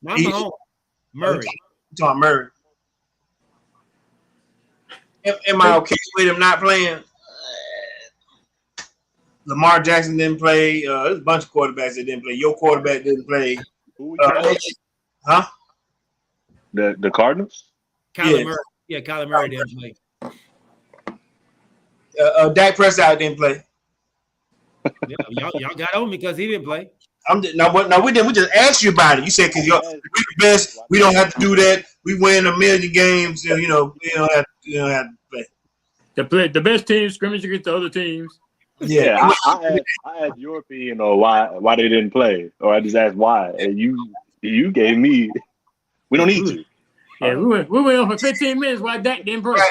Not Mahomes. Murray. Talking Murray. Am I okay with him not playing? Lamar Jackson didn't play. There's a bunch of quarterbacks that didn't play. Your quarterback didn't play. Huh? The Cardinals? Kyler Murray. Yeah, Kyler Murray didn't play. Dak Prescott didn't play. Yeah, y'all got on me because he didn't play. We didn't. We just asked you about it. You said because we're the best. We don't have to do that. We win 1,000,000 games. We don't have to play. The best team scrimmage against the other teams. Yeah, I had your opinion on why they didn't play, or I just asked why, and you gave me. We don't need to. Yeah, we went on for 15 minutes while Dak didn't play.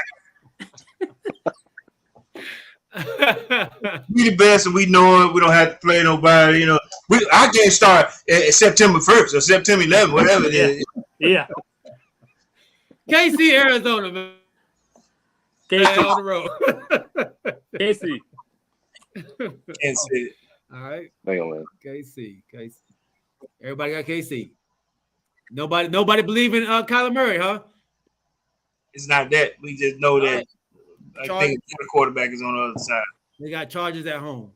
We the best, and we know it. We don't have to play nobody. Our game start at September 1st or September 11th, whatever it is. Yeah. KC, Arizona, man. KC on the road. KC. Can't see it. All right. Hang on, man. KC. Everybody got KC. Nobody believe in Kyler Murray, huh? It's not that. We just know that. Right. I think the quarterback is on the other side. We got Chargers at home.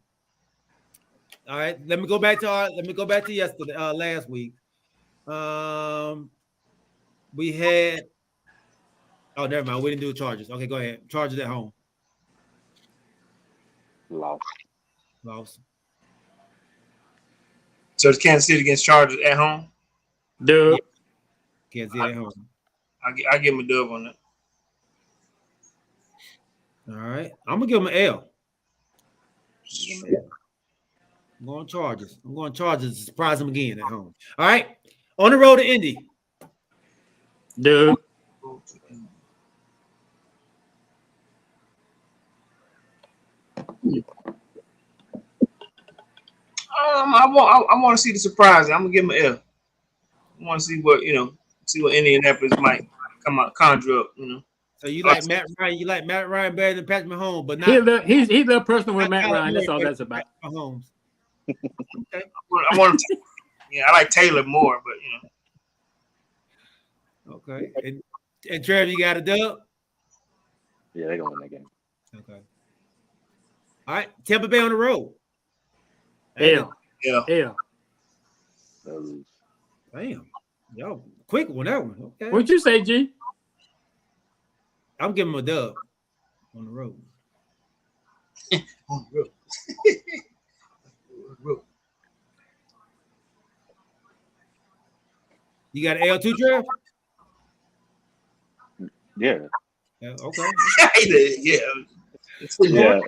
All right. Let me go back to yesterday, last week. We had. Oh, never mind. We didn't do Chargers. Okay, go ahead. Chargers at home. Lost. So it's Kansas City against Chargers at home? Dub. Kansas City at home. I give him a dub on that. All right. I'm going to give him an L. I'm going Chargers to surprise them again at home. All right. On the road to Indy. Dub. I want to see the surprise. I'm gonna give him an L. I want to see what Indianapolis might conjure up. So you like Matt Ryan? You like Matt Ryan better than Patrick Mahomes, but not he's the personal with Matt Ryan. That's all that's about. Mahomes. Okay. I want to. Yeah, I like Taylor more, but Okay. And Trev, you got a dub? Yeah, they're gonna win that game. Okay. All right. Tampa Bay on the road. L. Damn. Y'all quick on that one. Okay. What'd you say, G? I'm giving him a dub on the road. on the road. You got an L2, Trev? Yeah. Okay. Yeah. Yeah.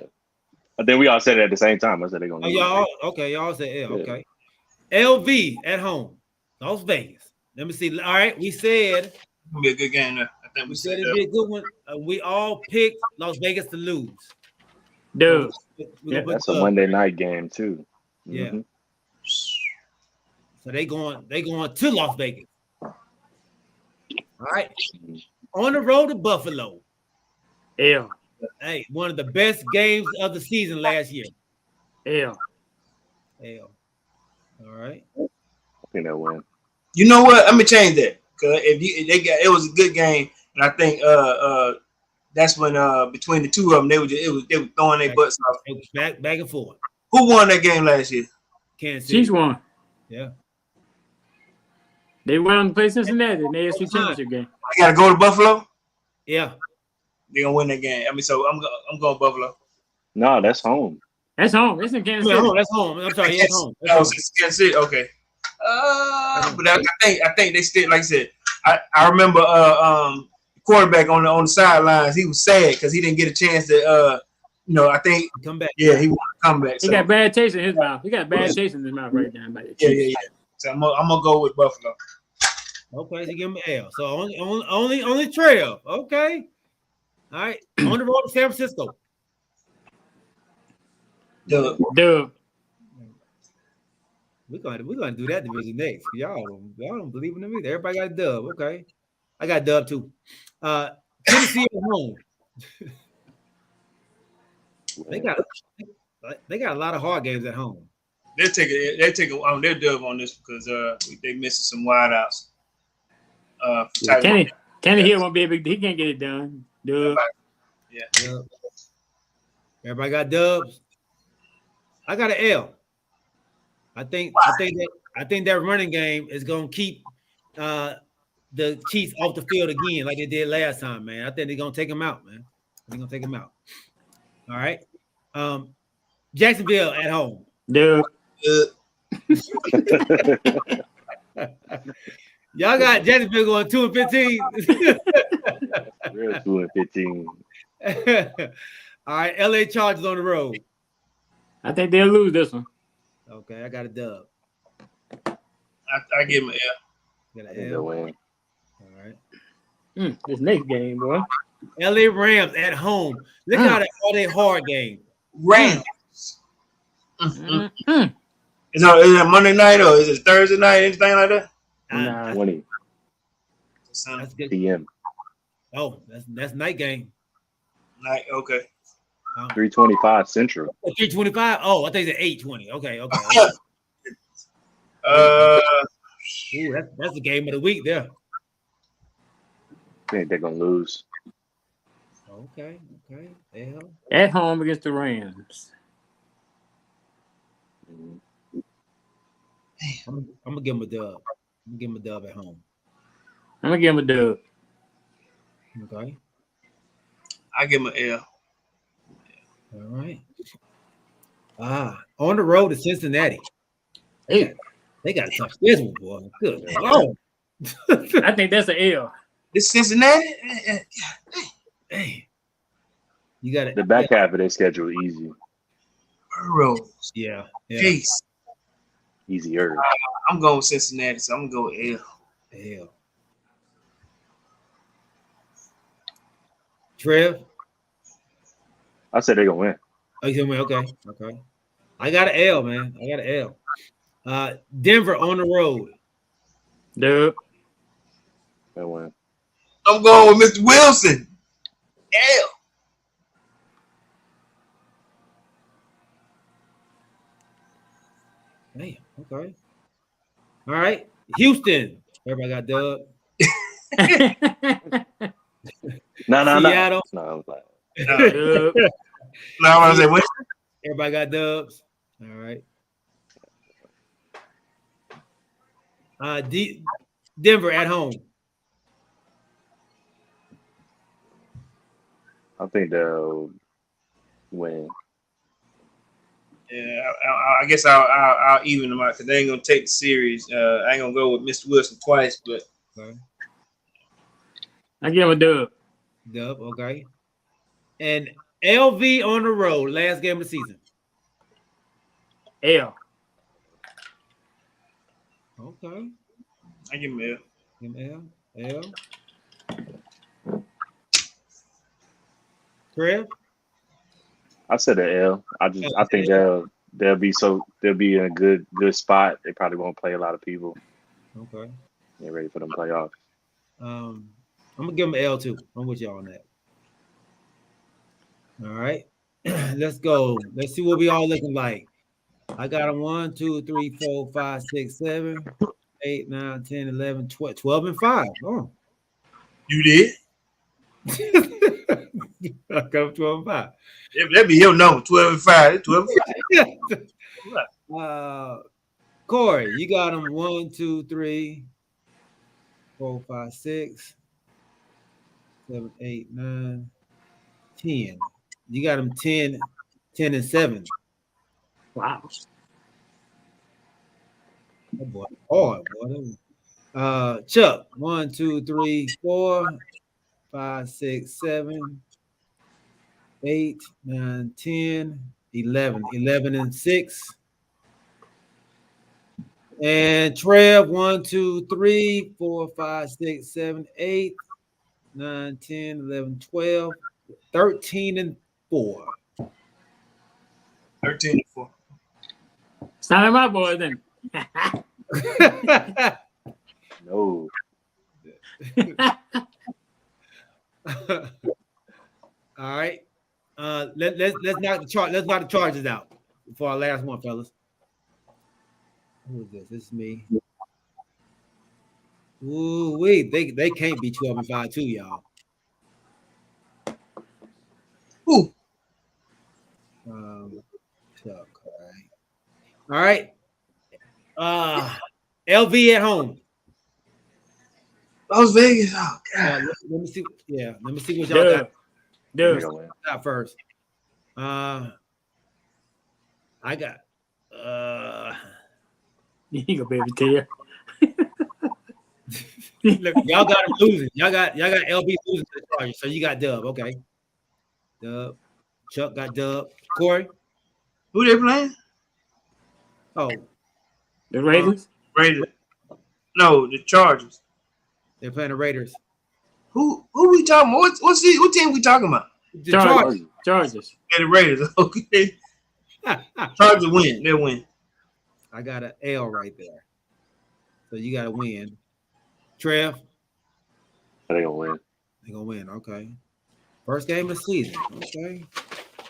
I think we all said it at the same time. I said they're gonna. Y'all said L. Okay. LV at home, Las Vegas. Let me see. All right, we said it's gonna be a good game there. I think we said it'd be a good one. We all picked Las Vegas to lose. Dude. Yeah, that's a Monday night game too. Yeah. Mm-hmm. So they going to Las Vegas. All right. On the road to Buffalo. L. Hey, one of the best games of the season last year. L. All right. I think they'll win. You know what? Let me change that. Cause it was a good game, and I think that's when between the two of them they were throwing their butts off. Back and forth. Who won that game last year? Kansas City. Chiefs won. Yeah. They went on to play Cincinnati in the AFC Championship game. I gotta go to Buffalo. Yeah. They're gonna win that game. I mean, so I'm going Buffalo. No, that's home. That's home. It's in Kansas City. That's home. I'm sorry, that's home. It's Kansas City. Okay. But I think they still, like I said, I remember the quarterback on the sidelines. He was sad because he didn't get a chance to I think come back. Yeah, he wanted to come back. He got bad taste in his mouth. He got bad taste in his mouth right now. Yeah. So I'm gonna go with Buffalo. Okay, so give him an L. So only Trev. Okay. All right. On the road to San Francisco. Dub. We're gonna do that division next. Y'all don't believe in me. Everybody got a dub. Okay. I got a dub too. Tennessee at home. They got a lot of hard games at home. They're taking their dub on this because they missing some wideouts. Kenny Hill won't be able. He can't get it done. Dude. Yeah. Yep. Everybody got dubs. I got an L. I think that running game is gonna keep the Chiefs off the field again, like they did last time, man. I think they're gonna take them out, man. They're gonna take them out. All right. Jacksonville at home. Dude. Y'all got Jacksonville going 2-15. Real 2-15. All right, LA Chargers on the road. I think they'll lose this one. Okay, I got a dub. I give him an L. Got I think an they'll L. win. All right. This next game, boy. LA Rams at home. Look at all they hard game. Rams. Is that Monday night or is it Thursday night? Anything like that? Nah. 20 That's good. p.m. Oh, that's night game. Night. Okay. 3:25 Central. 3:25. Oh, I think it's 8:20. Okay. Ooh, That's the game of the week there. I think they're gonna lose. Okay. Hell. At home against the Rams. I'm gonna give him a dub. I'm gonna give him a dub at home. I'm gonna give him a dub. Okay. I give him an L. All right. On the road to Cincinnati. They got a tough schedule, boy. Good Lord. I think that's an L. This Cincinnati? Hey. You got it. The back half of their schedule easy, Burrows. Yeah. Case. easier. I'm going with Cincinnati, so I'm going to go L. Hell. Trev? I said they're gonna win. Oh, you said okay. I got an L, man. I got an L. Denver on the road. Dub. They win. I'm going with Mr. Wilson. L. Damn, okay. All right. Houston. Everybody got dub. No. Seattle. No, I was like, Dub. No, I was like, what? Everybody got dubs. All right. Denver at home. I think they'll win. Yeah, I guess I'll even them out because they ain't gonna take the series. I ain't gonna go with Mr. Wilson twice, but Okay. I give him a dub. Dub, okay. And LV on the road, last game of the season. L. Okay. I give him L. Give him L. Trev? I said an L. I think they'll be in a good spot. They probably won't play a lot of people. Okay. They're ready for them playoffs. I'm gonna give them an L too. I'm with y'all on that. All right. Let's go. Let's see what we all looking like. I got them 1, 2, 3, 4, 5, 6, 7, 8, 9, 10, 11, 12, 12 and 5. Oh. You did? I got 12 and 5. That'd be your number, 12 and 5. 12 and 5. Corey, you got them 1, 2, 3, 4, 5, 6, 7, 8, 9, 10. You got them 10 and 7. Wow. Oh boy. Hard, boy. Chuck, 1, 2, 3, 4, 5, 6, 7, 8, 9, 10, 11. 11 and 6. And Trev, 1, 2, 3, 4, 5, 6, 7, 8, 9, 10, 11, 12, 13 and 4. 13 and 4. Sound like my boy then. No. All right. Let's knock the Chargers out for our last one, fellas. Who is this? This is me. Ooh, wait, they can't be 12 and 5 too, y'all. All right. LV at home. Las Vegas. Oh God. Let me see. Yeah, let me see what y'all got. Got first. I got. You ain't gonna be able to tell. Look, y'all got him losing. Y'all got LB losing to the Chargers. So you got Dub. Okay. Dub. Chuck got Dub. Corey. Who they playing? Oh, the Raiders. Raiders. No, the Chargers. They're playing the Raiders. Who we talking about? What team we talking about? The Chargers. Chargers. Yeah, the Raiders. Okay. Chargers win. They win. I got an L right there. So you got to win. Trev. They gonna win. They gonna win. Okay. First game of the season. Okay.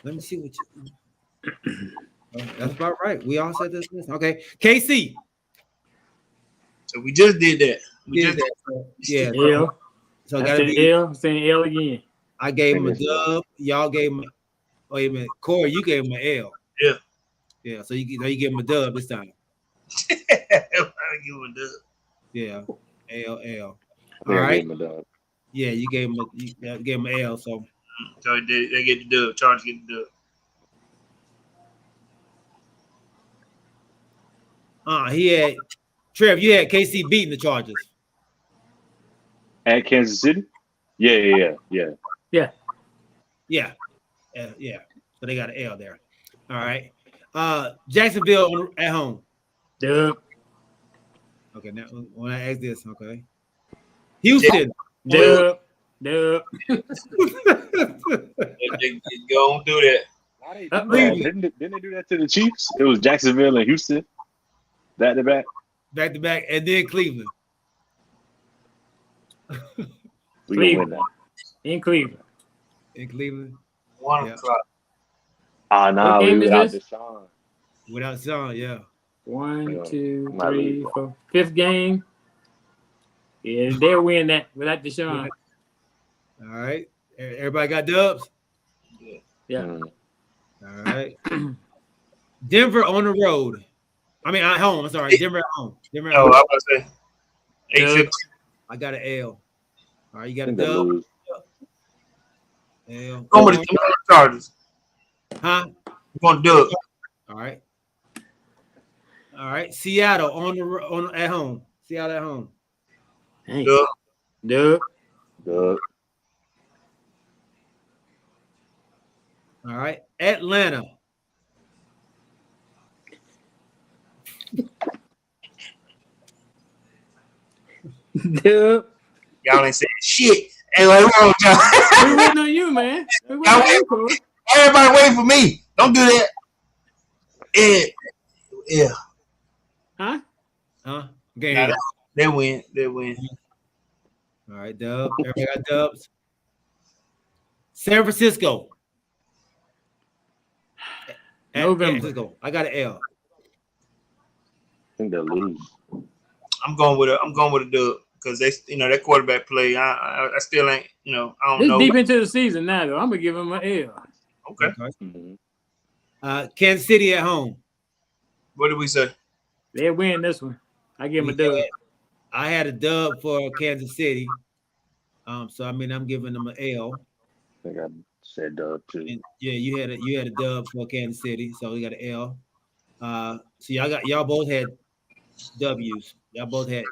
Let me see what you. That's about right. We all said this. Okay. KC. So we just did that. We just did that. Yeah. L. So I gotta said be L. I'm saying L again. I gave him a dub. Y'all gave him. Wait a minute, Corey. You gave him an L. Yeah. Yeah. So you give him a dub this time. I give him a dub. Yeah. L. All right. Yeah, you gave him an L. So they get the dub. Chargers get the dub. He had Trev. You had KC beating the Chargers at Kansas City. Yeah. So they got an L there. All right. Jacksonville at home. Dub. Okay. Now when I ask this, okay. Houston. Dub. They go and do that. Didn't they do that to the Chiefs? It was Jacksonville and Houston. Back to back, and then Cleveland. We gonna win that. In Cleveland. 1 o'clock. Nah, we without Deshaun. Without Sean, yeah. 1, 2, 3, 4. Fifth game. Yeah, they'll win that without Deshaun. All right. Everybody got dubs? Yeah. All right. Denver on the road. I mean, at home. I'm sorry. Denver at home. I was about to say 8-15. I got an L. All right, you got a dub. L. Go with the Chargers. Huh? We're gonna do it. All right. Seattle on at home. Seattle at home. Dub. All right. Atlanta. Dub. Y'all ain't saying shit. Hey, what's wrong with y'all? We waiting on you, man. Everybody wait for me. Don't do that. Yeah. Huh? Nah, they win. All right, dub. Everybody got dubs. San Francisco. November. I got an L. I think they'll lose. I'm going with a dub because they, that quarterback play. I still ain't, I don't know. It's deep into the season now, though. I'm gonna give him an L. Okay. Mm-hmm. Kansas City at home. What did we say? They win this one. I give him a dub. I had a dub for Kansas City. So I'm giving them an L. I think I said dub too. And, yeah, you had a dub for Kansas City, so we got an L. So y'all both had W's. Y'all both had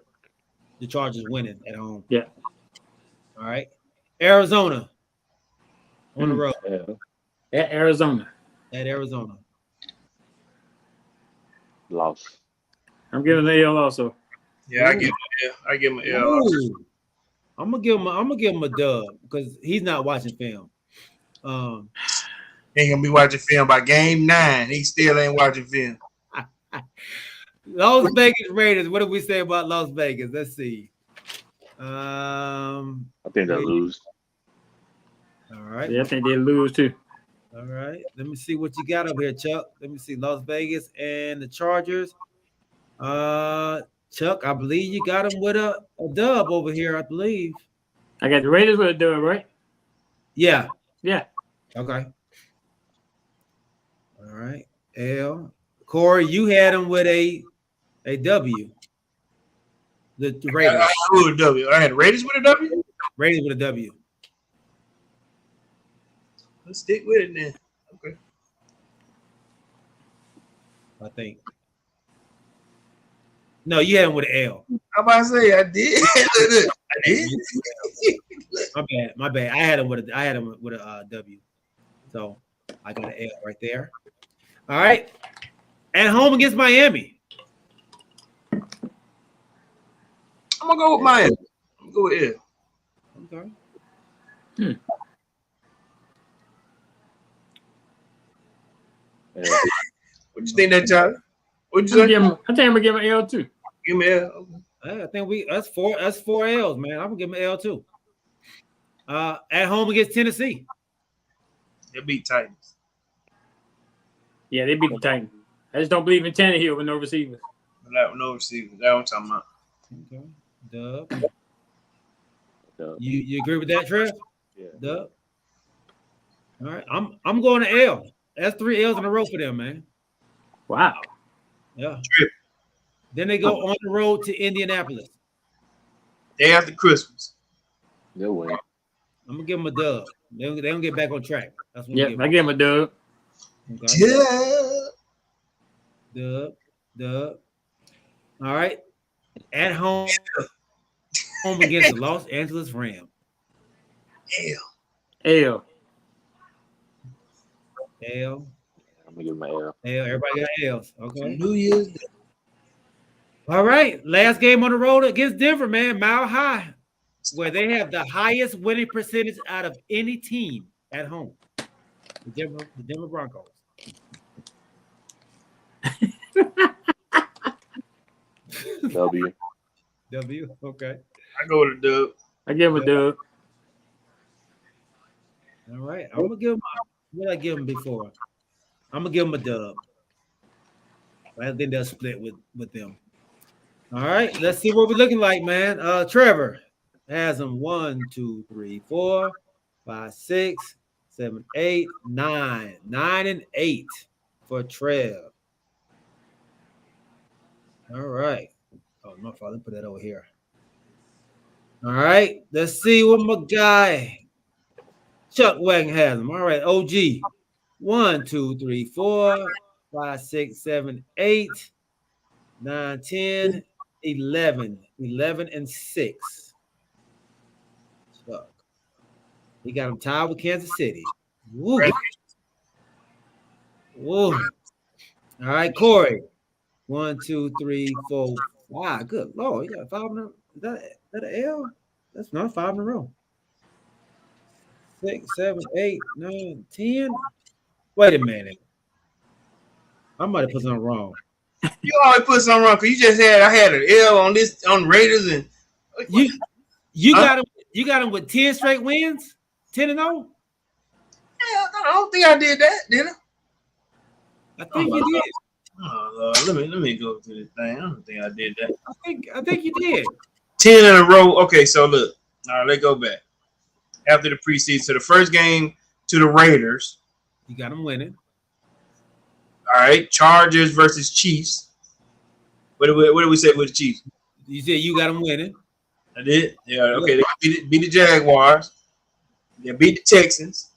the Chargers winning at home. Yeah. All right. Arizona on the road. Yeah. At Arizona. Loss. I'm giving an L also. Yeah, I give him an L. I'm gonna give him a dub because he's not watching film. Ain't gonna be watching film by game 9. He still ain't watching film. Las Vegas Raiders. What did we say about Las Vegas? Let's see. I think they'll lose. All right. Yeah, I think they'll lose too. All right. Let me see what you got up here, Chuck. Let me see Las Vegas and the Chargers. Chuck, I believe you got him with a dub over here, I believe. I got the Raiders with a dub, right? Yeah. Yeah. Okay. All right. L. Corey, you had them with a W. The Raiders. I had a W. I had Raiders with a W. Raiders with a W. Let's stick with it then. Okay. I think. No, you had them with an L. I'm about to say I did. I did. My bad. I had them with a W. So I got an L right there. All right. At home against Miami. I'm gonna go with Miami. I'm gonna go with L. Okay. What you think that, Charlie? What'd you say? I think I'm gonna give him an L too. Give me L. I think that's four L's, man. I'm gonna give him an L too. At home against Tennessee. They beat Titans. Yeah, they beat the Titans. I just don't believe in Tannehill with no receivers. No receivers. That's what I'm talking about. Okay. Dub. You agree with that, Trev? Yeah. Dub. All right. I'm going to L. That's 3 L's in a row for them, man. Wow. Yeah. Then they go on the road to Indianapolis. Day after Christmas. They'll win. I'm gonna give them a dub. They don't get back on track. That's what I give them a dub. Okay. Dub. All right. At home against the Los Angeles Rams. L. I'm gonna give him an L. Everybody got L's. Okay. New Year's Day. All right. Last game on the road against Denver, man. Mile High, where they have the highest winning percentage out of any team at home. The Denver Broncos. W. Okay. I go with a dub. I give him a dub. All right. I'm gonna give him. What did I give him before? I'm gonna give him a dub. I think they'll split with them. All right. Let's see what we're looking like, man. Trevor has them 1, 2, 3, 4, 5, 6, 7, 8, 9. 9 and 8 for Trev. All right. Oh, my father put that over here. All right. Let's see what my guy Chuck Wagon has him. All right. OG. 1, 2, 3, 4, 5, 6, 7, 8, 9, 10, 11. 11 and 6. Chuck. He got him tied with Kansas City. Woo. Woo. All right, Corey. 1, 2, 3, 4, 5. Good Lord. You got 5 in a row. Is that an L? That's not 5 in a row. 6, 7, 8, 9, 10. Wait a minute. I might have put something wrong. You always put something wrong because I had an L on Raiders and you got him with 10 straight wins? 10 and 0? I don't think I did that, did I? I think you did. Oh Lord, let me go to this thing. I don't think I did that. I think you did. 10 in a row. Okay, so look. All right, let's go back. After the preseason, so the first game to the Raiders. You got them winning. All right, Chargers versus Chiefs. What did we say with the Chiefs? You said you got them winning. I did. Yeah. Okay. They beat the Jaguars. They beat the Texans.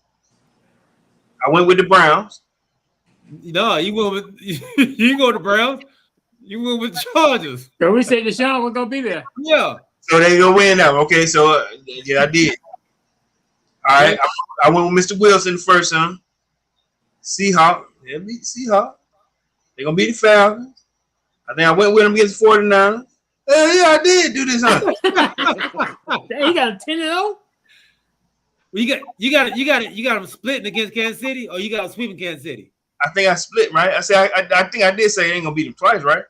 I went with the Browns. No, you went with you go to Browns. You went with the Chargers. So we said Deshaun was gonna be there. Yeah. So they gonna win now. Okay. So yeah, I did. All right. I went with Mr. Wilson first, son. Seahawks. They beat Seahawks. They're gonna beat the Falcons. I think I went with them against the 49ers. Yeah, I did do this, huh? You got a 10 and 0? You got them splitting against Kansas City, or you got them sweeping Kansas City? I think I split, right? I said I think I did say they ain't gonna beat them twice, right?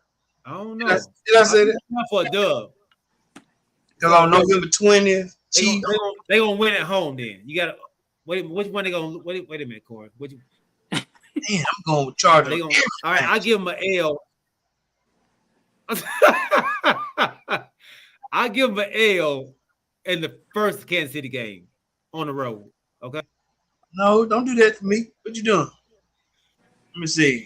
I don't know. Did I say that? Not for a dub. Because on November 20th, they gonna win at home. Then you gotta wait. Which one they gonna wait a minute, Corey? Damn, I'm going with Chargers. All right, I'll give them an L. I'll give them an L in the first Kansas City game on the road. Okay. No, don't do that to me. What you doing? Let me see.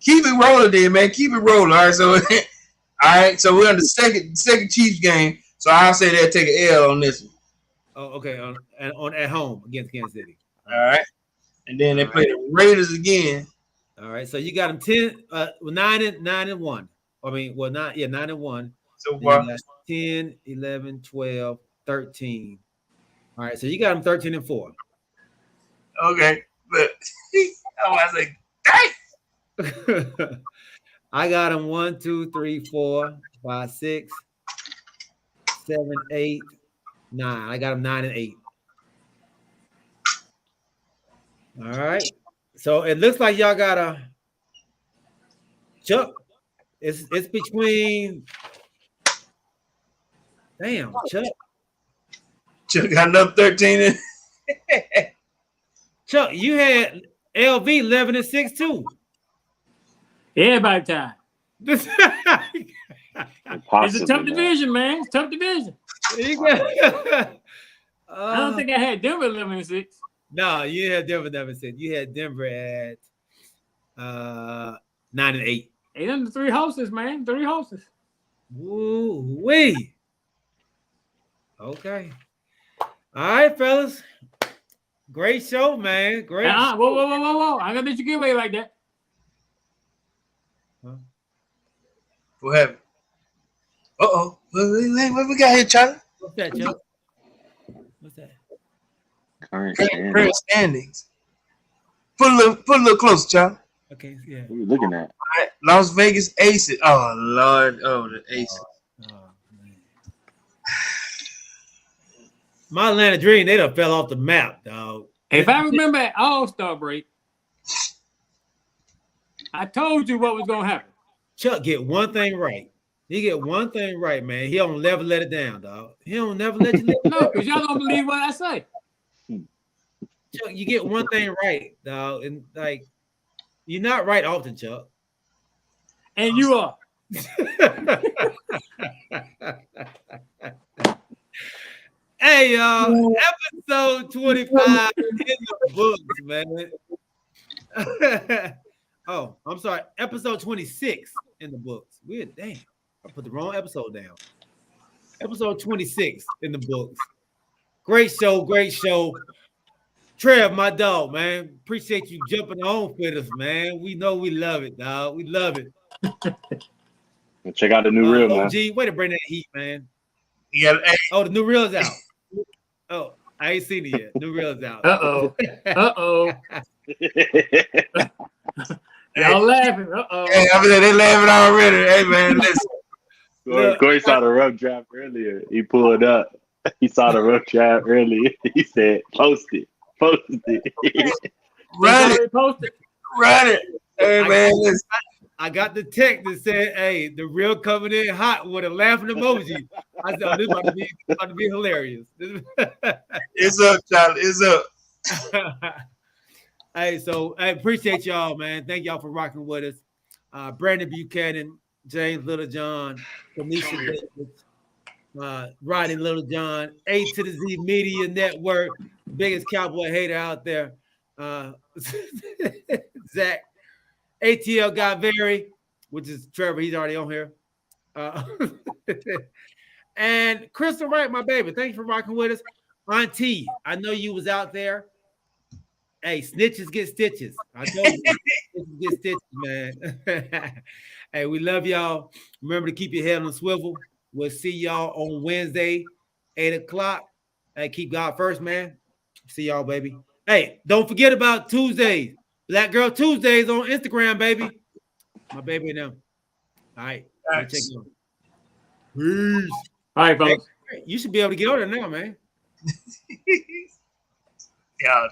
Keep it rolling, then, man. Keep it rolling. All right, so we're on the second Chiefs game. So I'll say they'll take an L on this one. Oh, okay. On at home against Kansas City. All right, and then they play the Raiders again. All right, so you got them 9-1. I mean, 9-1. So far, 10, 11, 12, 13. All right, so you got them 13-4. Okay, but I was like, dang. I got them 1, 2, 3, 4, 5, 6, 7, 8, 9. I got them 9-8. All right. So it looks like y'all got a Chuck. It's between. Damn, Chuck. Chuck got another 13. Chuck, you had LV 11-6 too. Everybody time. It's Possibly, a tough man. division, man. It's a tough division. I don't think I had Denver 11-6. No, you had Denver 11-6. You had Denver at 9-8. Ain't under 3 horses, man. 3 horses. Woo-wee. Okay. All right, fellas. Great show, man. Great. Whoa. I gotta let you get away like that. Huh? What happened? Uh-oh. What we got here, Charlie? What's that, Chuck? What's that? Current Current standings. Put a little closer, Charlie. Okay, yeah. What are you looking at? All right. Las Vegas Aces. Oh, Lord. Oh, the Aces. Oh, man. My Atlanta Dream, they done fell off the map, dog. If I remember at All-Star break, I told you what was gonna happen. Chuck get one thing right. He get one thing right, man. He don't never let it down, dog. He don't never let you let it No, because y'all don't believe what I say. Chuck, you get one thing right, dog. And like you're not right often, Chuck. And you are. Hey, y'all, episode 25 in the books, man. Oh, I'm sorry, episode 26 in the books. Weird, damn. I put the wrong episode down. Episode 26 in the books. Great show, great show. Trev, my dog, man. Appreciate you jumping on with us, man. We know we love it, dog. We love it. Check out the new reel, man. OG, way to bring that heat, man. Yeah. Oh, the new reel's out. Oh, I ain't seen it yet. New reel's out. Uh-oh. Y'all laughing. Uh-oh. Hey, I mean, they laughing already. Hey, man, listen. Corey saw the rough draft earlier. He pulled up. He saw the rough draft earlier. He said, post it. Run it. Run it. Hey, man, listen. I got the text that said, hey, the real coming in hot with a laughing emoji. I said, oh, this about to be hilarious. It's up, Charlie. It's up. Hey, so I appreciate y'all, man. Thank y'all for rocking with us. Brandon Buchanan, James Littlejohn, Kanisha Davis, Rodney Littlejohn, A to the Z Media Network, biggest cowboy hater out there. Zach, ATL got very, which is Trevor. He's already on here. And Crystal Wright, my baby. Thanks for rocking with us. Auntie, I know you was out there. Hey, snitches get stitches. I told you, snitches get stitches, man. Hey, we love y'all. Remember to keep your head on a swivel. We'll see y'all on Wednesday, 8 o'clock. Hey, keep God first, man. See y'all, baby. Hey, don't forget about Tuesdays. Black Girl Tuesdays on Instagram, baby. My baby and them. All right. Check it out. Peace. All right, folks. Hey, you should be able to get on there now, man. Yeah.